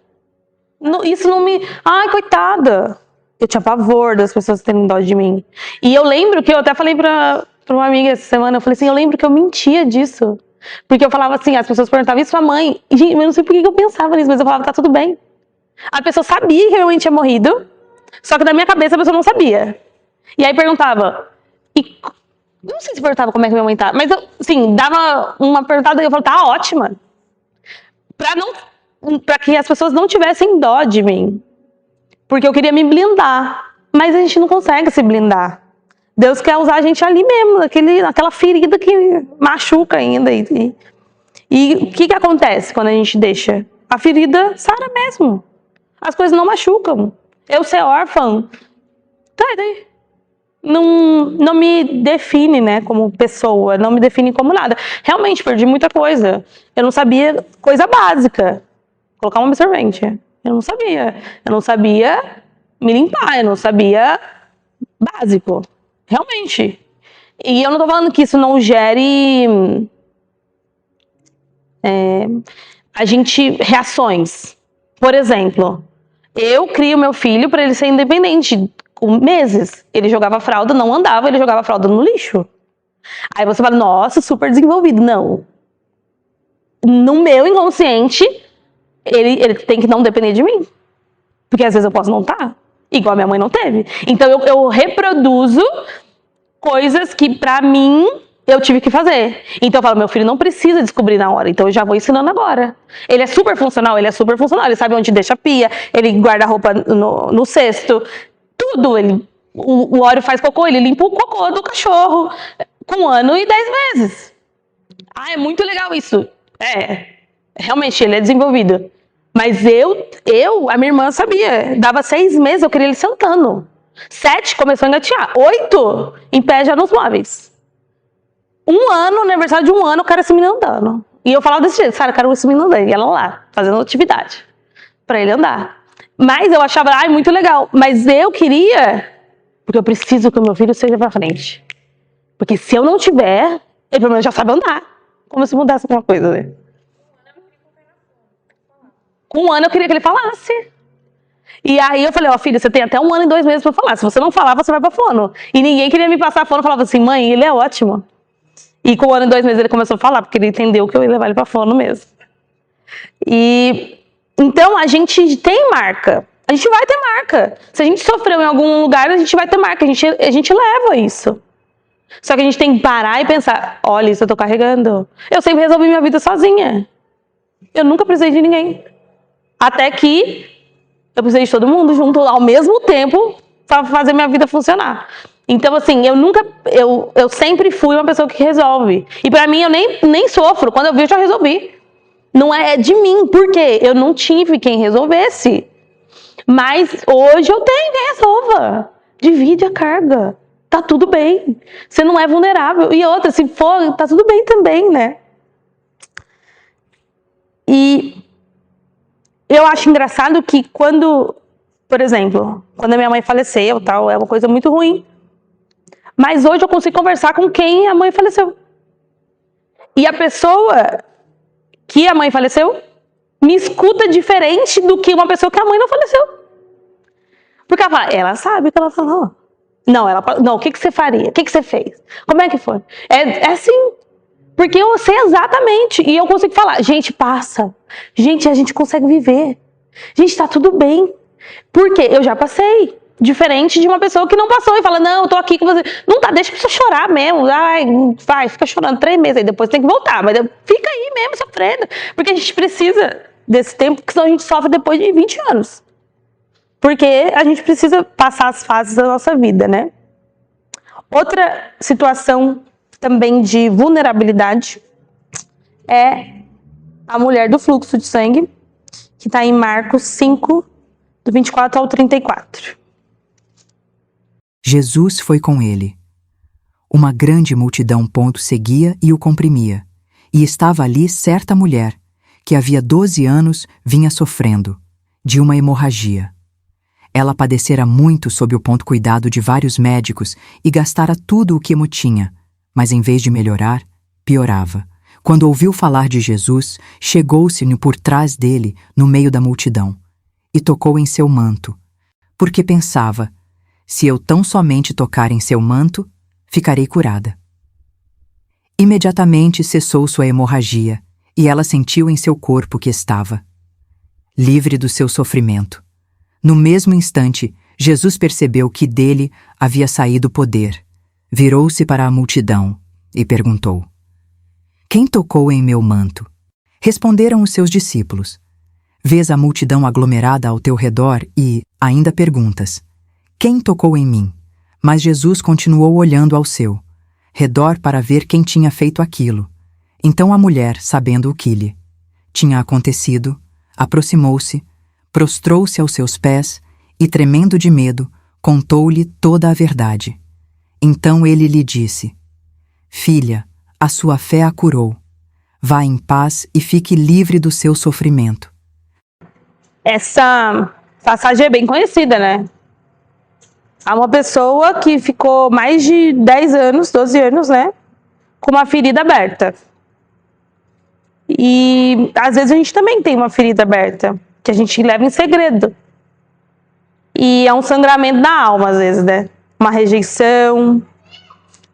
Isso não me... Ai, coitada. Eu tinha pavor das pessoas terem dó de mim. E eu lembro que eu até falei pra uma amiga essa semana, eu falei assim, eu lembro que eu mentia disso. Porque eu falava assim, as pessoas perguntavam, e sua mãe? E, gente, eu não sei por que eu pensava nisso, mas eu falava, tá tudo bem. A pessoa sabia que a minha mãe tinha morrido, só que na minha cabeça a pessoa não sabia. E aí perguntava, não sei se perguntava como é que minha mãe tá, mas eu, assim, dava uma perguntada e eu falava, tá ótima. Pra que as pessoas não tivessem dó de mim. Porque eu queria me blindar. Mas a gente não consegue se blindar. Deus quer usar a gente ali mesmo, naquela ferida que machuca ainda. E o que acontece quando a gente deixa? A ferida sara mesmo. As coisas não machucam. Eu ser órfã, tá aí. Não me define, né, como pessoa, não me define como nada. Realmente, perdi muita coisa. Eu não sabia coisa básica. Colocar um absorvente. Eu não sabia. Eu não sabia me limpar, eu não sabia básico. Realmente. E eu não tô falando que isso não gere a gente reações. Por exemplo, eu crio meu filho para ele ser independente. Com meses, ele jogava fralda, não andava, ele jogava fralda no lixo. Aí você fala, nossa, super desenvolvido. Não. No meu inconsciente, ele tem que não depender de mim. Porque às vezes eu posso não estar. Igual a minha mãe não teve. Então eu reproduzo coisas que pra mim eu tive que fazer. Então eu falo, meu filho não precisa descobrir na hora, então eu já vou ensinando agora. Ele é super funcional, ele sabe onde deixa a pia, ele guarda a roupa no cesto, tudo. O Oreo faz cocô, ele limpa o cocô do cachorro com 1 ano e 10 meses. Ah, é muito legal isso. Realmente ele é desenvolvido. Mas a minha irmã sabia, dava 6 meses, eu queria ele sentando. 7, começou a engatear. 8, em pé já nos móveis. 1 ano, aniversário de 1 ano, o cara se menino andando. E eu falava desse jeito, cara, eu quero esse menino andando. E ela lá, fazendo atividade pra ele andar. Mas eu achava, muito legal. Mas eu queria, porque eu preciso que o meu filho seja pra frente. Porque se eu não tiver, ele pelo menos já sabe andar. Como se mudasse alguma coisa, né? Com 1 ano eu queria que ele falasse. E aí eu falei, filho, você tem até 1 ano e 2 meses pra falar. Se você não falar, você vai pra fono. E ninguém queria me passar fono, falava assim, mãe, ele é ótimo. E com 1 ano e 2 meses ele começou a falar, porque ele entendeu que eu ia levar ele pra fono mesmo. E então a gente tem marca. A gente vai ter marca. Se a gente sofreu em algum lugar, a gente vai ter marca. A gente leva isso. Só que a gente tem que parar e pensar, olha, isso eu tô carregando. Eu sempre resolvi minha vida sozinha. Eu nunca precisei de ninguém. Até que eu precisei de todo mundo junto ao mesmo tempo para fazer minha vida funcionar. Então, assim, eu sempre fui uma pessoa que resolve. E pra mim, eu nem sofro. Quando eu vi, eu já resolvi. Não é de mim, porque eu não tive quem resolvesse. Mas hoje eu tenho quem resolva. Divide a carga. Tá tudo bem. Você não é vulnerável. E outra, se for, tá tudo bem também, né? E eu acho engraçado que quando, por exemplo, quando a minha mãe faleceu, tal, é uma coisa muito ruim. Mas hoje eu consigo conversar com quem a mãe faleceu. E a pessoa que a mãe faleceu me escuta diferente do que uma pessoa que a mãe não faleceu. Porque ela fala, ela sabe o que ela falou. Não, o que você faria? O que você fez? Como é que foi? É assim. Porque eu sei exatamente. E eu consigo falar, gente, passa. Gente, a gente consegue viver. Gente, tá tudo bem. Porque eu já passei. Diferente de uma pessoa que não passou e fala, não, eu tô aqui com você. Não tá, deixa você chorar mesmo. Vai, fica chorando 3 meses, aí depois tem que voltar. Mas fica aí mesmo sofrendo. Porque a gente precisa desse tempo, porque senão a gente sofre depois de 20 anos. Porque a gente precisa passar as fases da nossa vida, né? Outra situação também de vulnerabilidade é a mulher do fluxo de sangue, que está em Marcos 5, do 24 ao 34. Jesus foi com ele. Uma grande multidão seguia e o comprimia, e estava ali certa mulher, que havia 12 anos vinha sofrendo, de uma hemorragia. Ela padecera muito sob o cuidado de vários médicos e gastara tudo o que tinha, mas em vez de melhorar, piorava. Quando ouviu falar de Jesus, chegou-se por trás dele, no meio da multidão, e tocou em seu manto, porque pensava, se eu tão somente tocar em seu manto, ficarei curada. Imediatamente cessou sua hemorragia, e ela sentiu em seu corpo que estava livre do seu sofrimento. No mesmo instante, Jesus percebeu que dele havia saído poder. Virou-se para a multidão e perguntou: quem tocou em meu manto? Responderam os seus discípulos: vês a multidão aglomerada ao teu redor e ainda perguntas: quem tocou em mim? Mas Jesus continuou olhando ao seu redor para ver quem tinha feito aquilo. Então a mulher, sabendo o que lhe tinha acontecido, aproximou-se, prostrou-se aos seus pés e, tremendo de medo, contou-lhe toda a verdade. Então ele lhe disse: filha, a sua fé a curou. Vá em paz e fique livre do seu sofrimento. Essa passagem é bem conhecida, né? Há uma pessoa que ficou mais de 10 anos, 12 anos, né? Com uma ferida aberta. E às vezes a gente também tem uma ferida aberta, que a gente leva em segredo. E é um sangramento na alma, às vezes, né? Uma rejeição,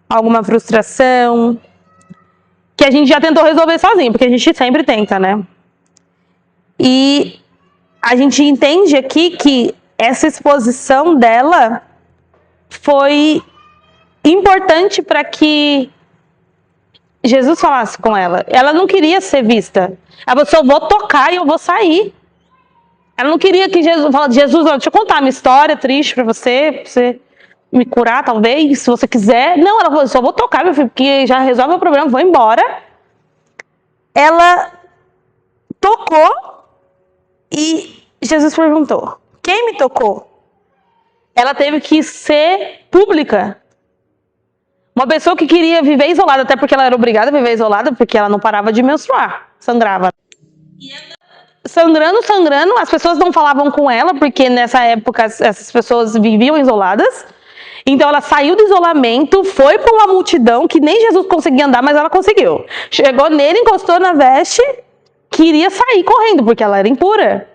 alguma frustração, que a gente já tentou resolver sozinho, porque a gente sempre tenta, né? E a gente entende aqui que essa exposição dela foi importante para que Jesus falasse com ela. Ela não queria ser vista. Ela falou, eu vou tocar e eu vou sair. Ela não queria que Jesus falasse, Jesus, deixa eu contar minha história triste para você me curar, talvez, se você quiser. Não, ela falou, só vou tocar, meu filho, porque já resolve o problema, vou embora. Ela tocou e Jesus perguntou, quem me tocou? Ela teve que ser pública. Uma pessoa que queria viver isolada, até porque ela era obrigada a viver isolada, porque ela não parava de menstruar, sangrava. Sangrando, as pessoas não falavam com ela, porque nessa época essas pessoas viviam isoladas. Então ela saiu do isolamento, foi para uma multidão que nem Jesus conseguia andar, mas ela conseguiu. Chegou nele, encostou na veste, queria sair correndo, porque ela era impura.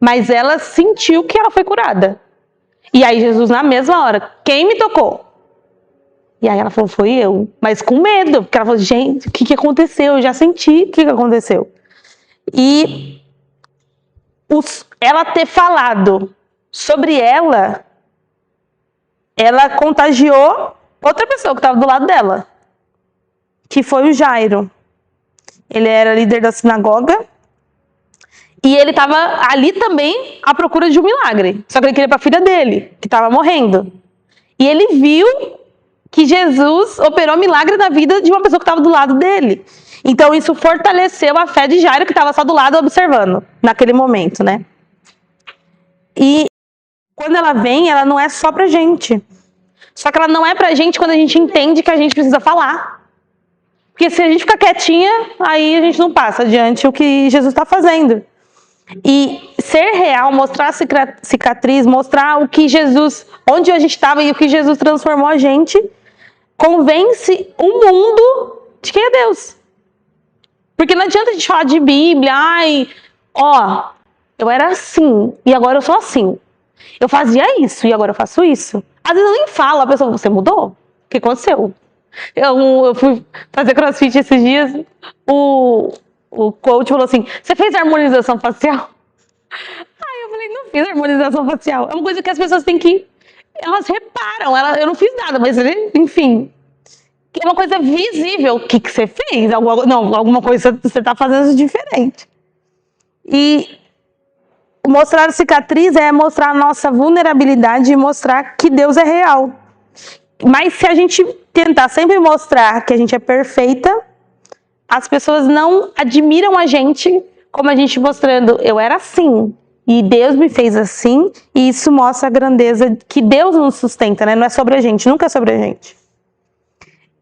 Mas ela sentiu que ela foi curada. E aí Jesus, na mesma hora, quem me tocou? E aí ela falou, foi eu. Mas com medo, porque ela falou, gente, o que aconteceu? Eu já senti o que aconteceu. E ela ter falado sobre ela contagiou outra pessoa que estava do lado dela, que foi o Jairo. Ele era líder da sinagoga e ele estava ali também à procura de um milagre. Só que ele queria para a filha dele, que estava morrendo. E ele viu que Jesus operou milagre na vida de uma pessoa que estava do lado dele. Então isso fortaleceu a fé de Jairo, que estava só do lado observando naquele momento, né? E quando ela vem, ela não é só pra gente. Só que ela não é pra gente quando a gente entende que a gente precisa falar. Porque se a gente ficar quietinha, aí a gente não passa adiante o que Jesus está fazendo. E ser real, mostrar a cicatriz, mostrar o que Jesus, onde a gente estava e o que Jesus transformou a gente, convence o mundo de quem é Deus. Porque não adianta a gente falar de Bíblia, eu era assim e agora eu sou assim. Eu fazia isso e agora eu faço isso. Às vezes eu nem falo, a pessoa, você mudou? O que aconteceu? Eu fui fazer crossfit esses dias, o coach falou assim, você fez harmonização facial? Aí eu falei, não fiz harmonização facial. É uma coisa que as pessoas têm que... Elas reparam, eu não fiz nada, mas enfim... É uma coisa visível. O que você fez? Alguma coisa você está fazendo diferente. E mostrar cicatriz é mostrar a nossa vulnerabilidade e mostrar que Deus é real. Mas se a gente tentar sempre mostrar que a gente é perfeita, as pessoas não admiram a gente como a gente mostrando, eu era assim, e Deus me fez assim, e isso mostra a grandeza que Deus nos sustenta, né? Não é sobre a gente, nunca é sobre a gente.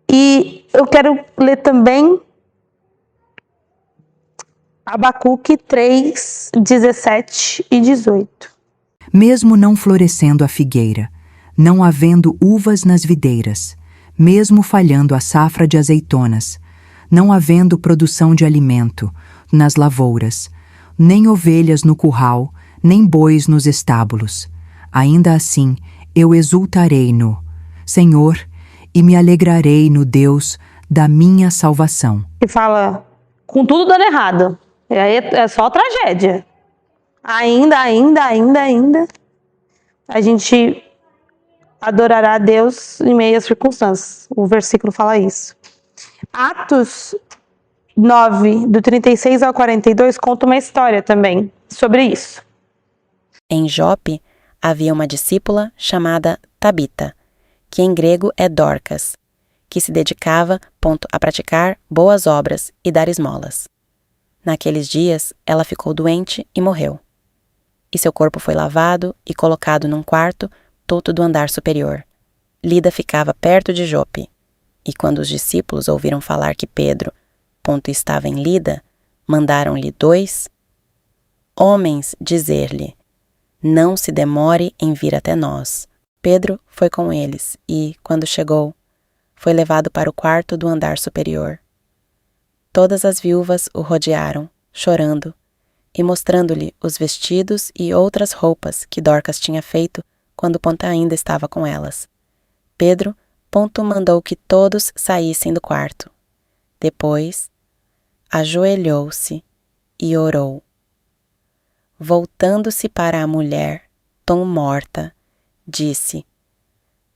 E eu quero ler também Abacuque 3, 17 e 18. Mesmo não florescendo a figueira, não havendo uvas nas videiras, mesmo falhando a safra de azeitonas, não havendo produção de alimento nas lavouras, nem ovelhas no curral, nem bois nos estábulos, ainda assim eu exultarei no Senhor e me alegrarei no Deus da minha salvação. E fala, com tudo dando errado. É só tragédia. Ainda, a gente adorará a Deus em meio às circunstâncias. O versículo fala isso. Atos 9, do 36 ao 42, conta uma história também sobre isso. Em Jope havia uma discípula chamada Tabita, que em grego é Dorcas, que se dedicava a praticar boas obras e dar esmolas. Naqueles dias, ela ficou doente e morreu. E seu corpo foi lavado e colocado num quarto topo do andar superior. Lida ficava perto de Jope, e quando os discípulos ouviram falar que Pedro estava em Lida, mandaram-lhe 2 homens dizer-lhe, não se demore em vir até nós. Pedro foi com eles e, quando chegou, foi levado para o quarto do andar superior. Todas as viúvas o rodearam, chorando, e mostrando-lhe os vestidos e outras roupas que Dorcas tinha feito quando ainda estava com elas. Pedro mandou que todos saíssem do quarto. Depois, ajoelhou-se e orou. Voltando-se para a mulher, tão morta, disse,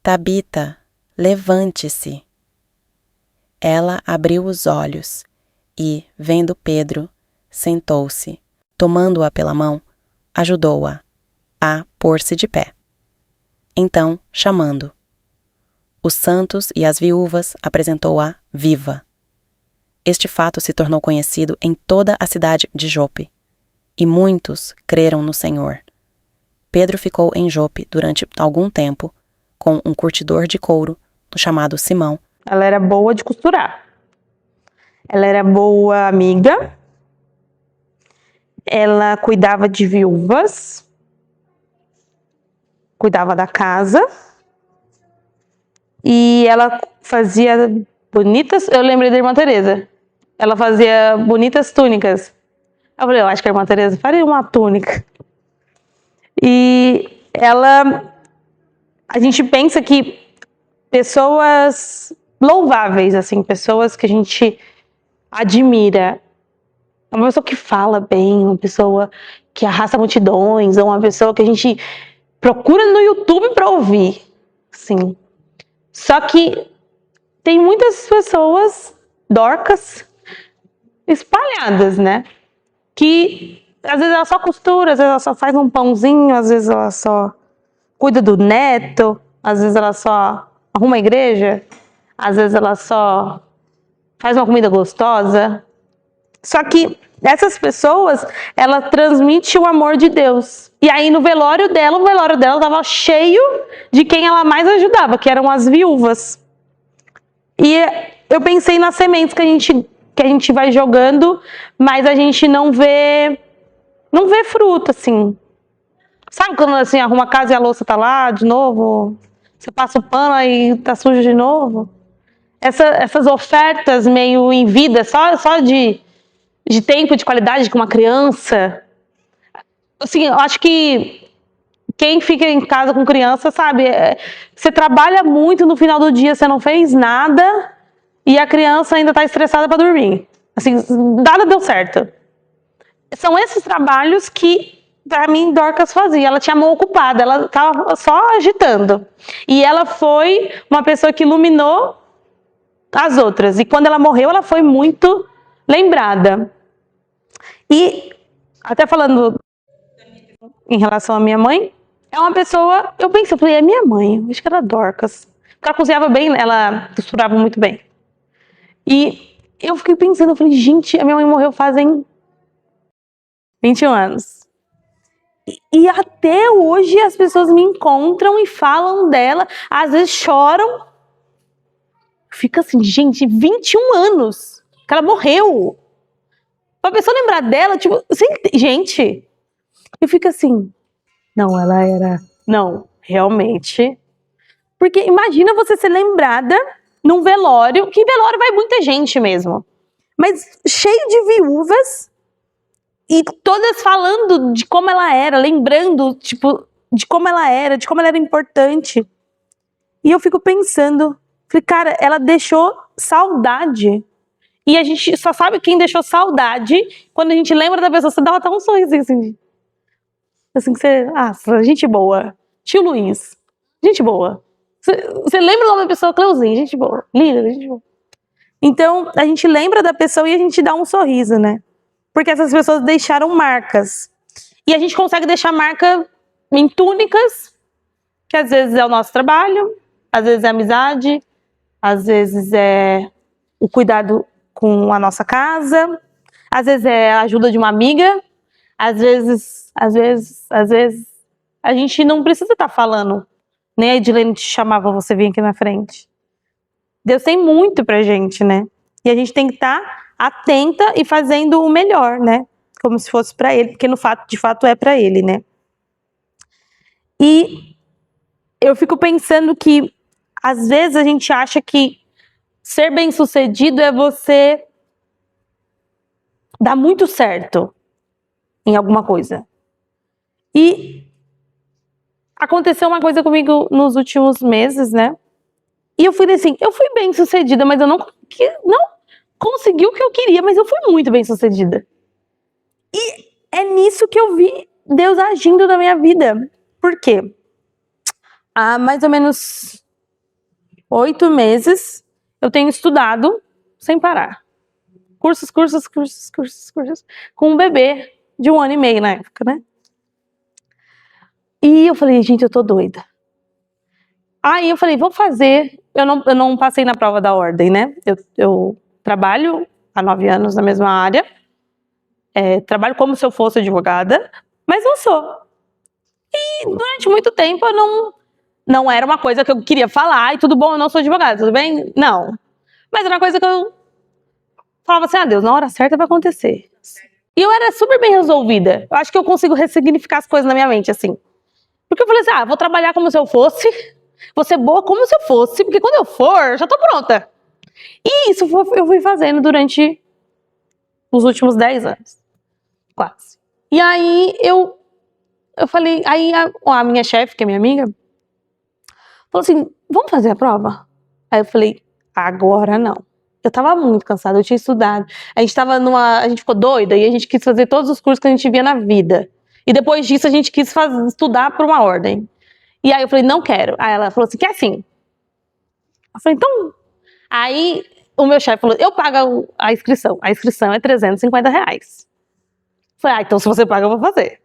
Tabita, levante-se. Ela abriu os olhos e, vendo Pedro, sentou-se. Tomando-a pela mão, ajudou-a a pôr-se de pé. Então, chamando os santos e as viúvas, apresentou-a viva. Este fato se tornou conhecido em toda a cidade de Jope, e muitos creram no Senhor. Pedro ficou em Jope durante algum tempo com um curtidor de couro chamado Simão. Ela era boa de costurar. Ela era boa amiga. Ela cuidava de viúvas. Cuidava da casa. E ela fazia bonitas... Eu lembrei da irmã Teresa. Ela fazia bonitas túnicas. Eu falei, eu acho que a irmã Teresa faria uma túnica. E ela... A gente pensa que pessoas louváveis, assim, pessoas que a gente admira. Uma pessoa que fala bem, uma pessoa que arrasta multidões, ou uma pessoa que a gente procura no YouTube para ouvir. Assim. Só que tem muitas pessoas, Dorcas, espalhadas, né? Que às vezes ela só costura, às vezes ela só faz um pãozinho, às vezes ela só cuida do neto, às vezes ela só arruma a igreja, às vezes ela só faz uma comida gostosa. Só que essas pessoas, ela transmite o amor de Deus. E aí o velório dela estava cheio de quem ela mais ajudava, que eram as viúvas. E eu pensei nas sementes que a gente vai jogando, mas a gente não vê fruto, assim. Sabe quando assim, arruma a casa e a louça tá lá de novo? Você passa o pano e tá sujo de novo? Essas ofertas meio em vida, só de tempo de qualidade com uma criança. Assim, eu acho que quem fica em casa com criança, sabe? Você trabalha muito, no final do dia você não fez nada e a criança ainda tá estressada para dormir. Assim, nada deu certo. São esses trabalhos que, para mim, Dorcas fazia. Ela tinha a mão ocupada, ela tava só agitando. E ela foi uma pessoa que iluminou as outras. E quando ela morreu, ela foi muito lembrada. E, até falando em relação à minha mãe, é uma pessoa, eu falei, é minha mãe, acho que era Dorcas. Porque ela cozinhava bem, ela costurava muito bem. E eu fiquei pensando, eu falei, gente, a minha mãe morreu fazem 21 anos. E até hoje as pessoas me encontram e falam dela, às vezes choram. Fica assim, gente, 21 anos que ela morreu. Pra pessoa lembrar dela, tipo, gente, eu fico assim, não, ela era, não, realmente. Porque imagina você ser lembrada num velório, que velório vai muita gente mesmo, mas cheio de viúvas, e todas falando de como ela era, lembrando, tipo, de como ela era importante. E eu fico pensando, falei, cara, ela deixou saudade. E a gente só sabe quem deixou saudade quando a gente lembra da pessoa. Você dá até um sorriso assim. Assim que você... Ah, gente boa. Tio Luiz. Gente boa. Você lembra o nome da pessoa? Cleuzinho. Gente boa. Lília. Gente boa. Então, a gente lembra da pessoa e a gente dá um sorriso, né? Porque essas pessoas deixaram marcas. E a gente consegue deixar marca em túnicas, que às vezes é o nosso trabalho, às vezes é a amizade, às vezes é o cuidado com a nossa casa, às vezes é a ajuda de uma amiga, às vezes a gente não precisa estar falando. Nem a Edilene te chamava, você vir aqui na frente. Deus tem muito pra gente, né? E a gente tem que estar atenta e fazendo o melhor, né? Como se fosse pra Ele, porque de fato é pra Ele, né? E eu fico pensando que às vezes a gente acha que ser bem-sucedido é você dar muito certo em alguma coisa. E aconteceu uma coisa comigo nos últimos meses, né? E eu fui assim, eu fui bem-sucedida, mas eu não consegui o que eu queria, mas eu fui muito bem-sucedida. E é nisso que eu vi Deus agindo na minha vida. Por quê? Há mais ou menos 8 meses eu tenho estudado sem parar. Cursos, com um bebê de 1 ano e meio na época, né? E eu falei, gente, eu tô doida. Aí eu falei, vou fazer. Eu não passei na prova da ordem, né? Eu trabalho há 9 anos na mesma área. Trabalho como se eu fosse advogada, mas não sou. E durante muito tempo eu não era uma coisa que eu queria falar, e tudo bom, eu não sou advogada, tudo bem? Não. Mas era uma coisa que eu falava assim, Deus, na hora certa vai acontecer. E eu era super bem resolvida. Eu acho que eu consigo ressignificar as coisas na minha mente, assim. Porque eu falei assim, vou trabalhar como se eu fosse, vou ser boa como se eu fosse, porque quando eu for, já tô pronta. E isso eu fui fazendo durante os últimos 10 anos. Quase. E aí eu falei, aí a minha chefe, que é minha amiga, falou assim, vamos fazer a prova? Aí eu falei, agora não. Eu tava muito cansada, eu tinha estudado. A gente ficou doida e a gente quis fazer todos os cursos que a gente via na vida. E depois disso a gente quis estudar por uma ordem. E aí eu falei, não quero. Aí ela falou assim, quer sim. Eu falei, então... Aí o meu chefe falou, eu pago a inscrição. A inscrição é R$350. Eu falei, então se você paga, eu vou fazer.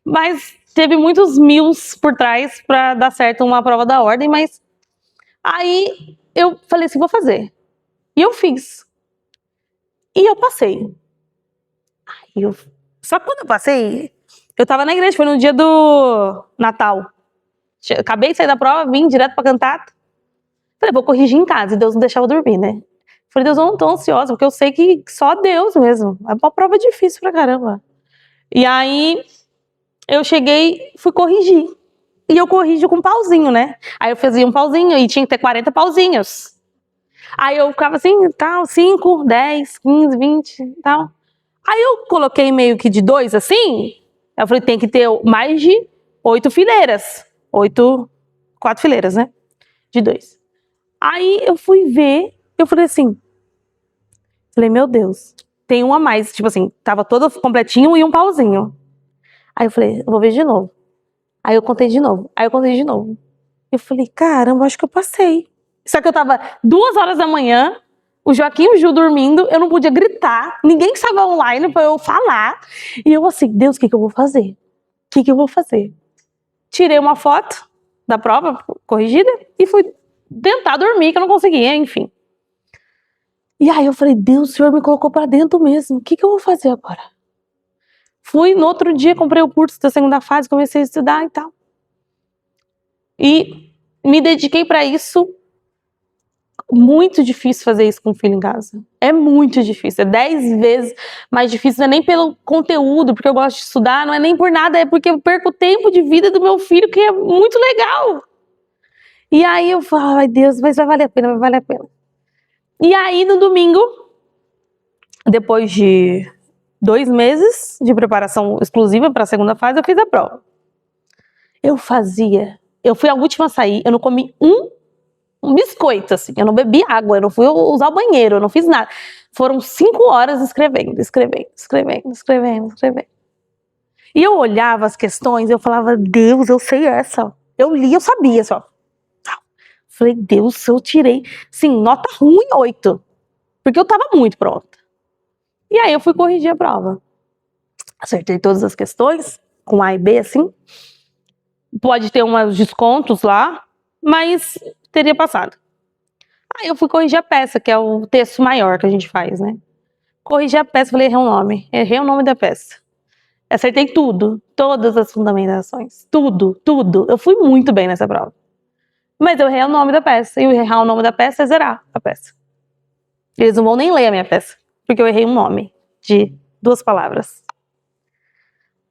Mas teve muitos milos por trás pra dar certo uma prova da ordem, mas... Aí eu falei assim, vou fazer. E eu fiz. E eu passei. Só que quando eu passei, eu tava na igreja, foi no dia do Natal. Acabei de sair da prova, vim direto pra cantata. Falei, vou corrigir em casa, e Deus não deixava eu dormir, né? Falei, Deus, eu não tô ansiosa, porque eu sei que só Deus mesmo. É uma prova difícil pra caramba. E aí, eu cheguei, fui corrigir. E eu corrijo com pauzinho, né? Aí eu fazia um pauzinho, e tinha que ter 40 pauzinhos. Aí eu ficava assim, tal, 5, 10, 15, 20, tal. Aí eu coloquei meio que de 2, assim. Eu falei, tem que ter mais de 8 fileiras. 4 fileiras, né? De 2. Aí eu fui ver, eu falei assim. Falei, meu Deus, tem um a mais. Tipo assim, tava todo completinho e um pauzinho. Aí eu falei, eu vou ver de novo. Aí eu contei de novo. Aí eu contei de novo. Eu falei, caramba, acho que eu passei. Só que eu tava 2 horas da manhã, o Joaquim e o Ju dormindo, eu não podia gritar, ninguém estava online pra eu falar. E eu assim, Deus, o que eu vou fazer? O que eu vou fazer? Tirei uma foto da prova corrigida e fui tentar dormir, que eu não conseguia, enfim. E aí eu falei, Deus, o Senhor me colocou pra dentro mesmo, o que eu vou fazer agora? Fui, no outro dia, comprei o curso da segunda fase, comecei a estudar e tal. E me dediquei pra isso. Muito difícil fazer isso com o filho em casa. É muito difícil, é 10 vezes mais difícil. Não é nem pelo conteúdo, porque eu gosto de estudar, não é nem por nada, é porque eu perco o tempo de vida do meu filho, que é muito legal. E aí eu falo, ai Deus, mas vai valer a pena, vai valer a pena. E aí no domingo, depois de 2 meses de preparação exclusiva para a segunda fase, eu fiz a prova. Eu fui a última a sair, eu não comi um biscoito, assim, eu não bebi água, eu não fui usar o banheiro, eu não fiz nada. Foram 5 horas escrevendo. E eu olhava as questões, eu falava, Deus, eu sei essa. Eu li, eu sabia, só. Falei, Deus, eu tirei, sim, nota ruim 8. Porque eu tava muito pronta. E aí eu fui corrigir a prova. Acertei todas as questões, com A e B, assim. Pode ter uns descontos lá, mas teria passado. Aí eu fui corrigir a peça, que é o texto maior que a gente faz, né? Corrigi a peça, falei, errei o nome da peça. Acertei tudo, todas as fundamentações, tudo. Eu fui muito bem nessa prova. Mas eu errei o nome da peça, e eu errar o nome da peça é zerar a peça. Eles não vão nem ler a minha peça, porque eu errei um nome de 2 palavras.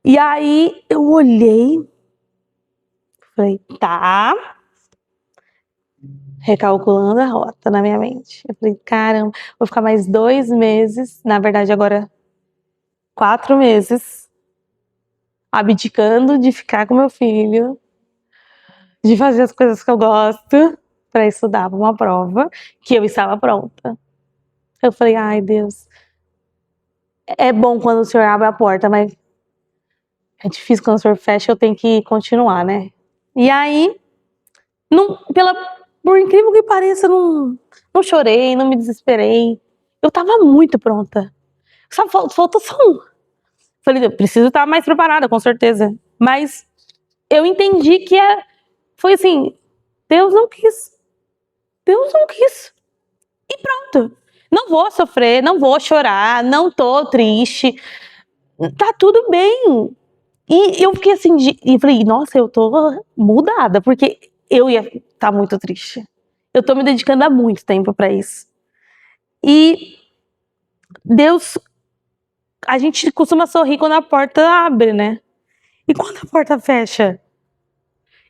E aí eu olhei, falei, tá... Recalculando a rota na minha mente. Eu falei, caramba, vou ficar mais 2 meses, na verdade agora 4 meses, abdicando de ficar com meu filho, de fazer as coisas que eu gosto, para estudar para uma prova que eu estava pronta. Eu falei, ai Deus, é bom quando o Senhor abre a porta, mas é difícil quando o Senhor fecha, eu tenho que continuar, né? E aí, por incrível que pareça, não chorei, não me desesperei. Eu tava muito pronta. Só faltou só um. Falei, eu preciso estar mais preparada, com certeza. Mas eu entendi que foi assim, Deus não quis. E pronto. Não vou sofrer, não vou chorar, não tô triste. Tá tudo bem. E eu fiquei assim, e falei, nossa, eu tô mudada, porque eu ia estar muito triste. Eu tô me dedicando há muito tempo pra isso. E Deus, a gente costuma sorrir quando a porta abre, né? E quando a porta fecha?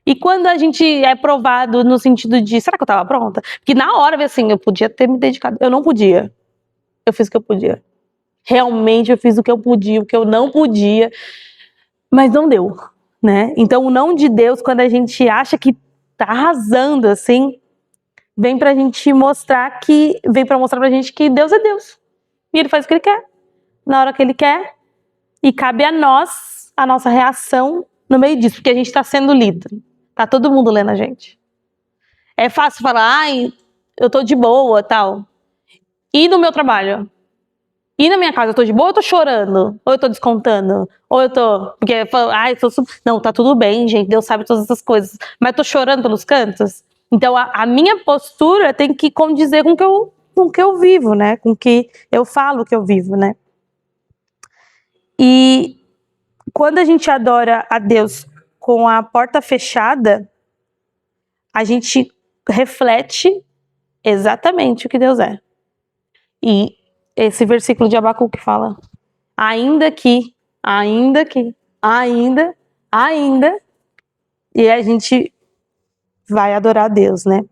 E quando a gente é provado no sentido de, será que eu tava pronta? Porque na hora, assim, eu podia ter me dedicado. Eu não podia. Eu fiz o que eu podia. Realmente eu fiz o que eu podia, o que eu não podia. Mas não deu, né? Então o não de Deus, quando a gente acha que tá arrasando, assim, vem pra mostrar pra gente que Deus é Deus. E Ele faz o que Ele quer, na hora que Ele quer. E cabe a nós, a nossa reação no meio disso, porque a gente tá sendo lido. Tá todo mundo lendo a gente. É fácil falar, ai, eu tô de boa, tal. E no meu trabalho? E na minha casa, eu tô de boa ou eu tô chorando? Ou eu tô descontando? Ou eu tô... Porque, ai, não, tá tudo bem, gente, Deus sabe todas essas coisas. Mas eu tô chorando pelos cantos? Então, a minha postura tem que condizer com o que eu vivo, né? Com o que eu falo que eu vivo, né? E quando a gente adora a Deus com a porta fechada, a gente reflete exatamente o que Deus é. E esse versículo de Abacuque fala: ainda, e a gente vai adorar a Deus, né?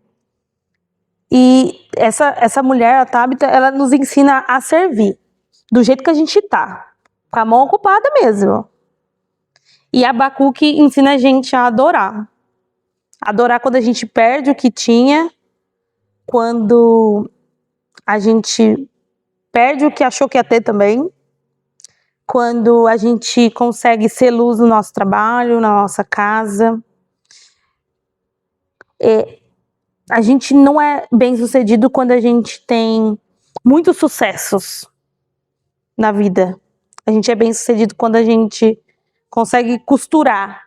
E essa mulher, a Tabita, ela nos ensina a servir do jeito que a gente tá, com a mão ocupada mesmo. E Abacuque ensina a gente a adorar. Adorar quando a gente perde o que tinha, quando a gente perde o que achou que ia ter também, quando a gente consegue ser luz no nosso trabalho, na nossa casa. A gente não é bem sucedido quando a gente tem muitos sucessos na vida. A gente é bem sucedido quando a gente consegue costurar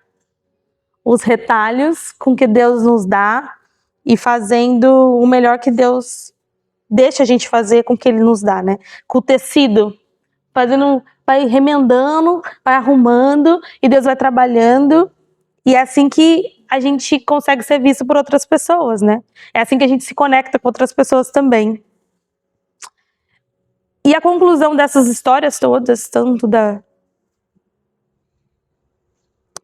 os retalhos com que Deus nos dá e fazendo o melhor que Deus deixa a gente fazer com o que Ele nos dá, né? Com o tecido, vai remendando, vai arrumando e Deus vai trabalhando. E é assim que a gente consegue ser visto por outras pessoas, né? É assim que a gente se conecta com outras pessoas também. E a conclusão dessas histórias todas, tanto da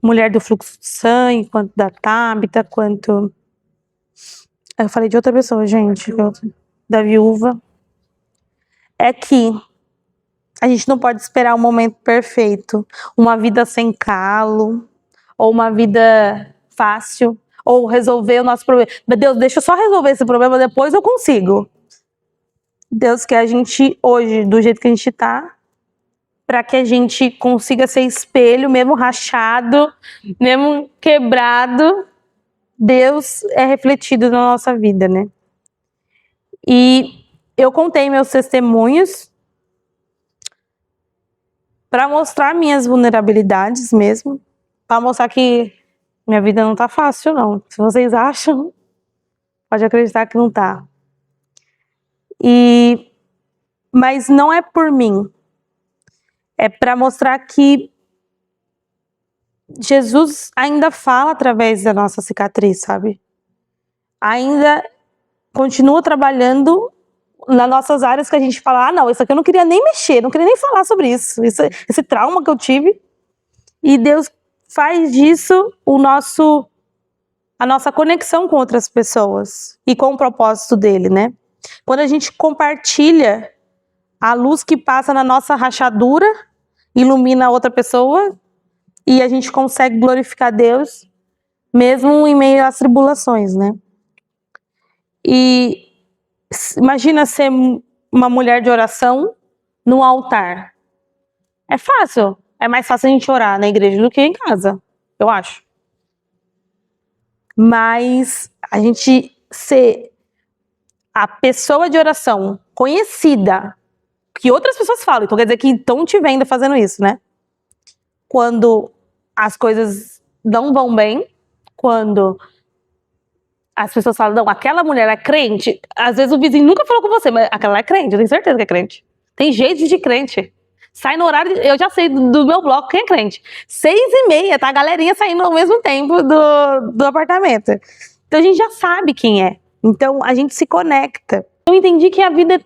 mulher do fluxo de sangue, quanto da Tabita, quanto... Eu falei de outra pessoa, gente, da viúva. É que a gente não pode esperar um momento perfeito, uma vida sem calo, ou uma vida fácil, ou resolver o nosso problema. Meu Deus, deixa eu só resolver esse problema, depois eu consigo. Deus quer a gente hoje, do jeito que a gente tá, para que a gente consiga ser espelho, mesmo rachado, mesmo quebrado, Deus é refletido na nossa vida, né? E eu contei meus testemunhos para mostrar minhas vulnerabilidades mesmo, para mostrar que minha vida não tá fácil, não. Se vocês acham, pode acreditar que não tá. Mas não é por mim. É para mostrar que Jesus ainda fala através da nossa cicatriz, sabe? Ainda continua trabalhando nas nossas áreas que a gente fala, não, isso aqui eu não queria nem mexer, não queria nem falar sobre isso. Esse trauma que eu tive. E Deus faz disso a nossa conexão com outras pessoas e com o propósito dele, né? Quando a gente compartilha a luz que passa na nossa rachadura, ilumina a outra pessoa e a gente consegue glorificar Deus mesmo em meio às tribulações, né? E imagina ser uma mulher de oração no altar. É fácil. É mais fácil a gente orar na igreja do que em casa, eu acho. Mas a gente ser a pessoa de oração conhecida, que outras pessoas falam, então quer dizer que estão te vendo fazendo isso, né? Quando as coisas não vão bem, quando as pessoas falam, não, aquela mulher é crente, às vezes o vizinho nunca falou com você, mas aquela é crente, eu tenho certeza que é crente. Tem jeito de crente. Sai no horário, eu já sei do meu bloco quem é crente. 6h30, tá a galerinha saindo ao mesmo tempo do apartamento. Então a gente já sabe quem é. Então a gente se conecta. Eu entendi que a vida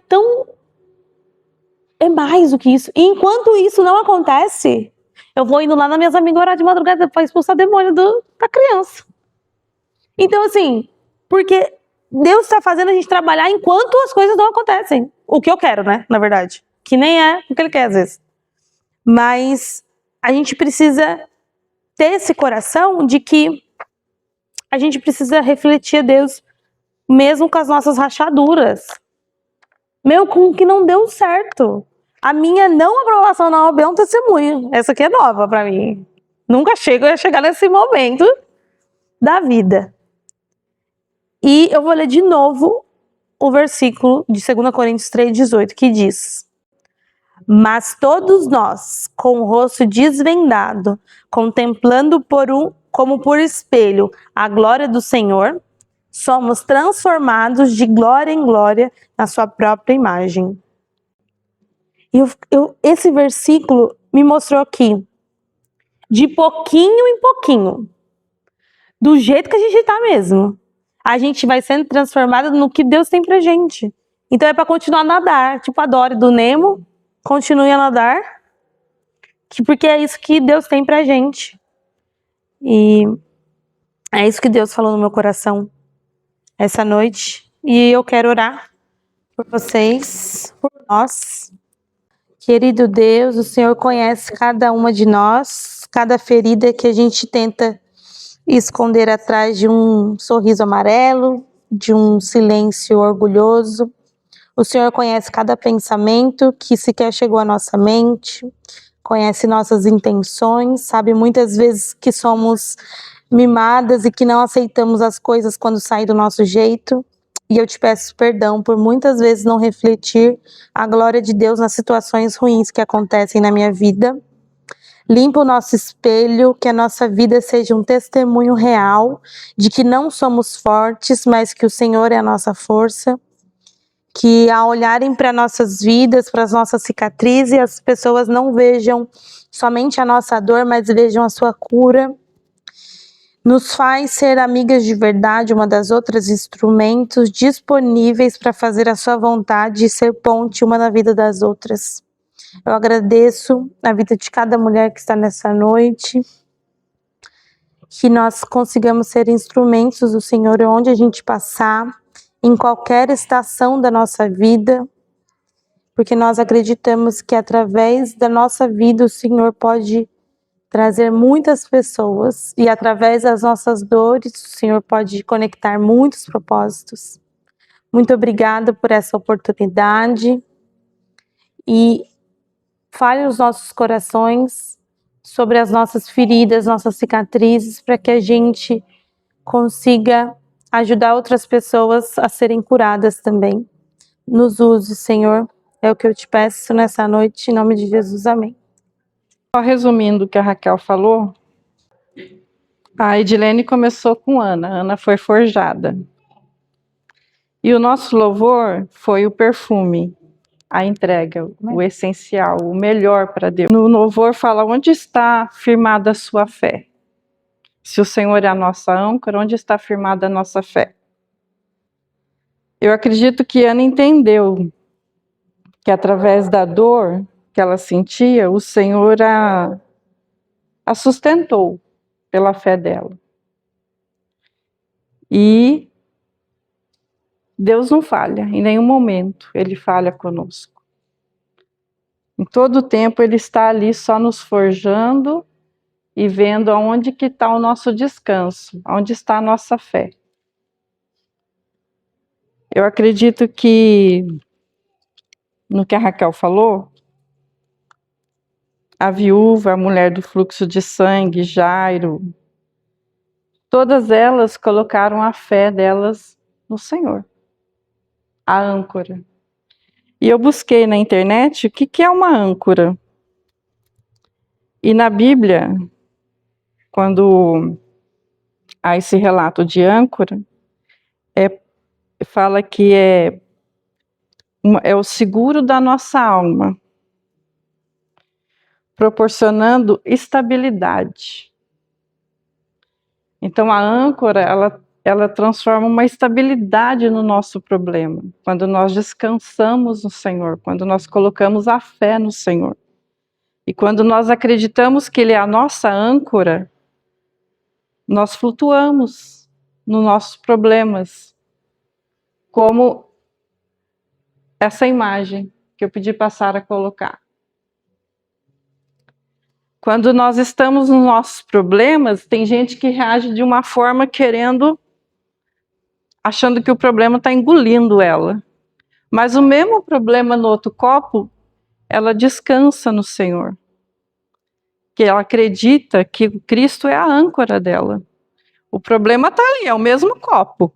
é mais do que isso. E enquanto isso não acontece, eu vou indo lá nas minhas amigas orar de madrugada para expulsar o demônio da criança. Então assim, porque Deus está fazendo a gente trabalhar enquanto as coisas não acontecem. O que eu quero, né, na verdade. Que nem é o que Ele quer às vezes. Mas a gente precisa ter esse coração de que a gente precisa refletir a Deus mesmo com as nossas rachaduras. Mesmo com o que não deu certo. A minha não aprovação na OAB é um testemunho. Essa aqui é nova pra mim. Nunca ia chegar nesse momento da vida. E eu vou ler de novo o versículo de 2 Coríntios 3,18, que diz: mas todos nós, com o rosto desvendado, contemplando como por espelho a glória do Senhor, somos transformados de glória em glória na sua própria imagem. E esse versículo me mostrou que, de pouquinho em pouquinho, do jeito que a gente está mesmo, a gente vai sendo transformado no que Deus tem pra gente. Então é para continuar a nadar, tipo a Dory do Nemo, continue a nadar, porque é isso que Deus tem pra gente. E é isso que Deus falou no meu coração essa noite. E eu quero orar por vocês, por nós. Querido Deus, o Senhor conhece cada uma de nós, cada ferida que a gente tenta esconder atrás de um sorriso amarelo, de um silêncio orgulhoso. O Senhor conhece cada pensamento que sequer chegou à nossa mente, conhece nossas intenções, sabe muitas vezes que somos mimadas e que não aceitamos as coisas quando saem do nosso jeito. E eu te peço perdão por muitas vezes não refletir a glória de Deus nas situações ruins que acontecem na minha vida. Limpa o nosso espelho, que a nossa vida seja um testemunho real de que não somos fortes, mas que o Senhor é a nossa força. Que ao olharem para nossas vidas, para as nossas cicatrizes, as pessoas não vejam somente a nossa dor, mas vejam a sua cura. Nos faz ser amigas de verdade uma das outras, instrumentos disponíveis para fazer a sua vontade e ser ponte uma na vida das outras. Eu agradeço a vida de cada mulher que está nessa noite, que nós consigamos ser instrumentos do Senhor onde a gente passar, em qualquer estação da nossa vida, porque nós acreditamos que através da nossa vida o Senhor pode trazer muitas pessoas e através das nossas dores o Senhor pode conectar muitos propósitos. Muito obrigada por essa oportunidade e fale nos nossos corações sobre as nossas feridas, nossas cicatrizes, para que a gente consiga ajudar outras pessoas a serem curadas também. Nos use, Senhor, é o que eu te peço nessa noite, em nome de Jesus, amém. Só resumindo o que a Raquel falou, a Edilene começou com Ana, Ana foi forjada. E o nosso louvor foi o perfume, a entrega, o essencial, o melhor para Deus. No louvor fala, onde está firmada a sua fé? Se o Senhor é a nossa âncora, onde está firmada a nossa fé? Eu acredito que Ana entendeu que através da dor que ela sentia, o Senhor a sustentou pela fé dela. E Deus não falha, em nenhum momento Ele falha conosco. Em todo tempo Ele está ali só nos forjando e vendo aonde que está o nosso descanso, onde está a nossa fé. Eu acredito que, no que a Raquel falou, a viúva, a mulher do fluxo de sangue, Jairo, todas elas colocaram a fé delas no Senhor, a âncora. E eu busquei na internet o que é uma âncora. E na Bíblia, quando há esse relato de âncora, fala que é o seguro da nossa alma, proporcionando estabilidade. Então a âncora, ela transforma uma estabilidade no nosso problema, quando nós descansamos no Senhor, quando nós colocamos a fé no Senhor. E quando nós acreditamos que Ele é a nossa âncora, nós flutuamos nos nossos problemas, como essa imagem que eu pedi para a Sara colocar. Quando nós estamos nos nossos problemas, tem gente que reage de uma forma achando que o problema está engolindo ela. Mas o mesmo problema no outro copo, ela descansa no Senhor. Que ela acredita que Cristo é a âncora dela. O problema está ali, é o mesmo copo.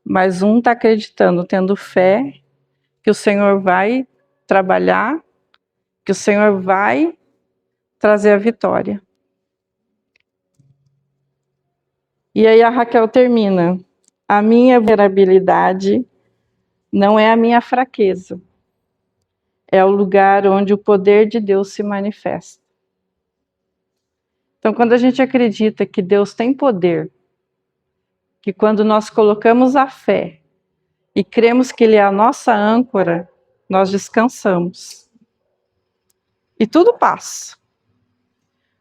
mas um está acreditando, tendo fé, que o Senhor vai trabalhar, que o Senhor vai trazer a vitória. E aí a Raquel termina: a minha vulnerabilidade não é a minha fraqueza, é o lugar onde o poder de Deus se manifesta. Então, quando a gente acredita que Deus tem poder, que quando nós colocamos a fé e cremos que Ele é a nossa âncora, nós descansamos. E tudo passa.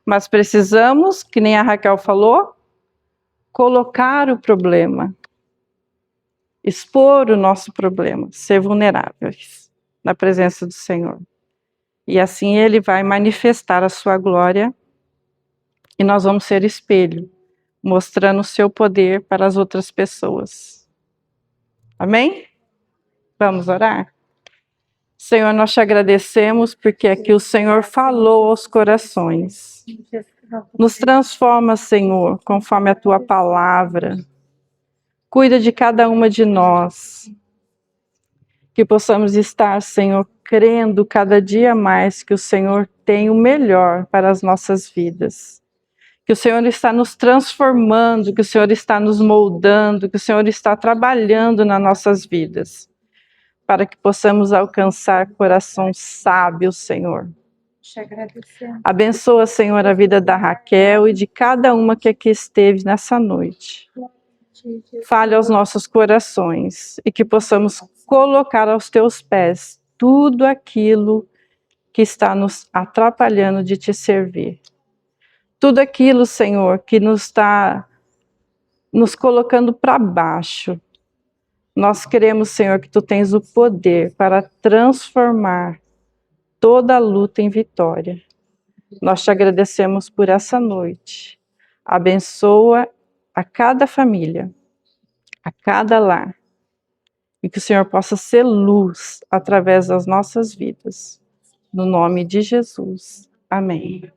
Mas precisamos, que nem a Raquel falou, colocar o problema, expor o nosso problema, ser vulneráveis na presença do Senhor. E assim Ele vai manifestar a sua glória e nós vamos ser espelho, mostrando o seu poder para as outras pessoas. Amém? Vamos orar? Senhor, nós te agradecemos porque aqui o Senhor falou aos corações. Nos transforma, Senhor, conforme a tua palavra. Cuida de cada uma de nós. Que possamos estar, Senhor, crendo cada dia mais que o Senhor tem o melhor para as nossas vidas. Que o Senhor está nos transformando, que o Senhor está nos moldando, que o Senhor está trabalhando nas nossas vidas, para que possamos alcançar coração sábio, Senhor. Te agradecemos. Abençoa, Senhor, a vida da Raquel e de cada uma que aqui esteve nessa noite. Fale aos nossos corações e que possamos colocar aos teus pés tudo aquilo que está nos atrapalhando de te servir. Tudo aquilo, Senhor, que nos está nos colocando para baixo. Nós queremos, Senhor, que tu tens o poder para transformar toda a luta em vitória. Nós te agradecemos por essa noite. Abençoa a cada família, a cada lar, e que o Senhor possa ser luz através das nossas vidas. No nome de Jesus. Amém.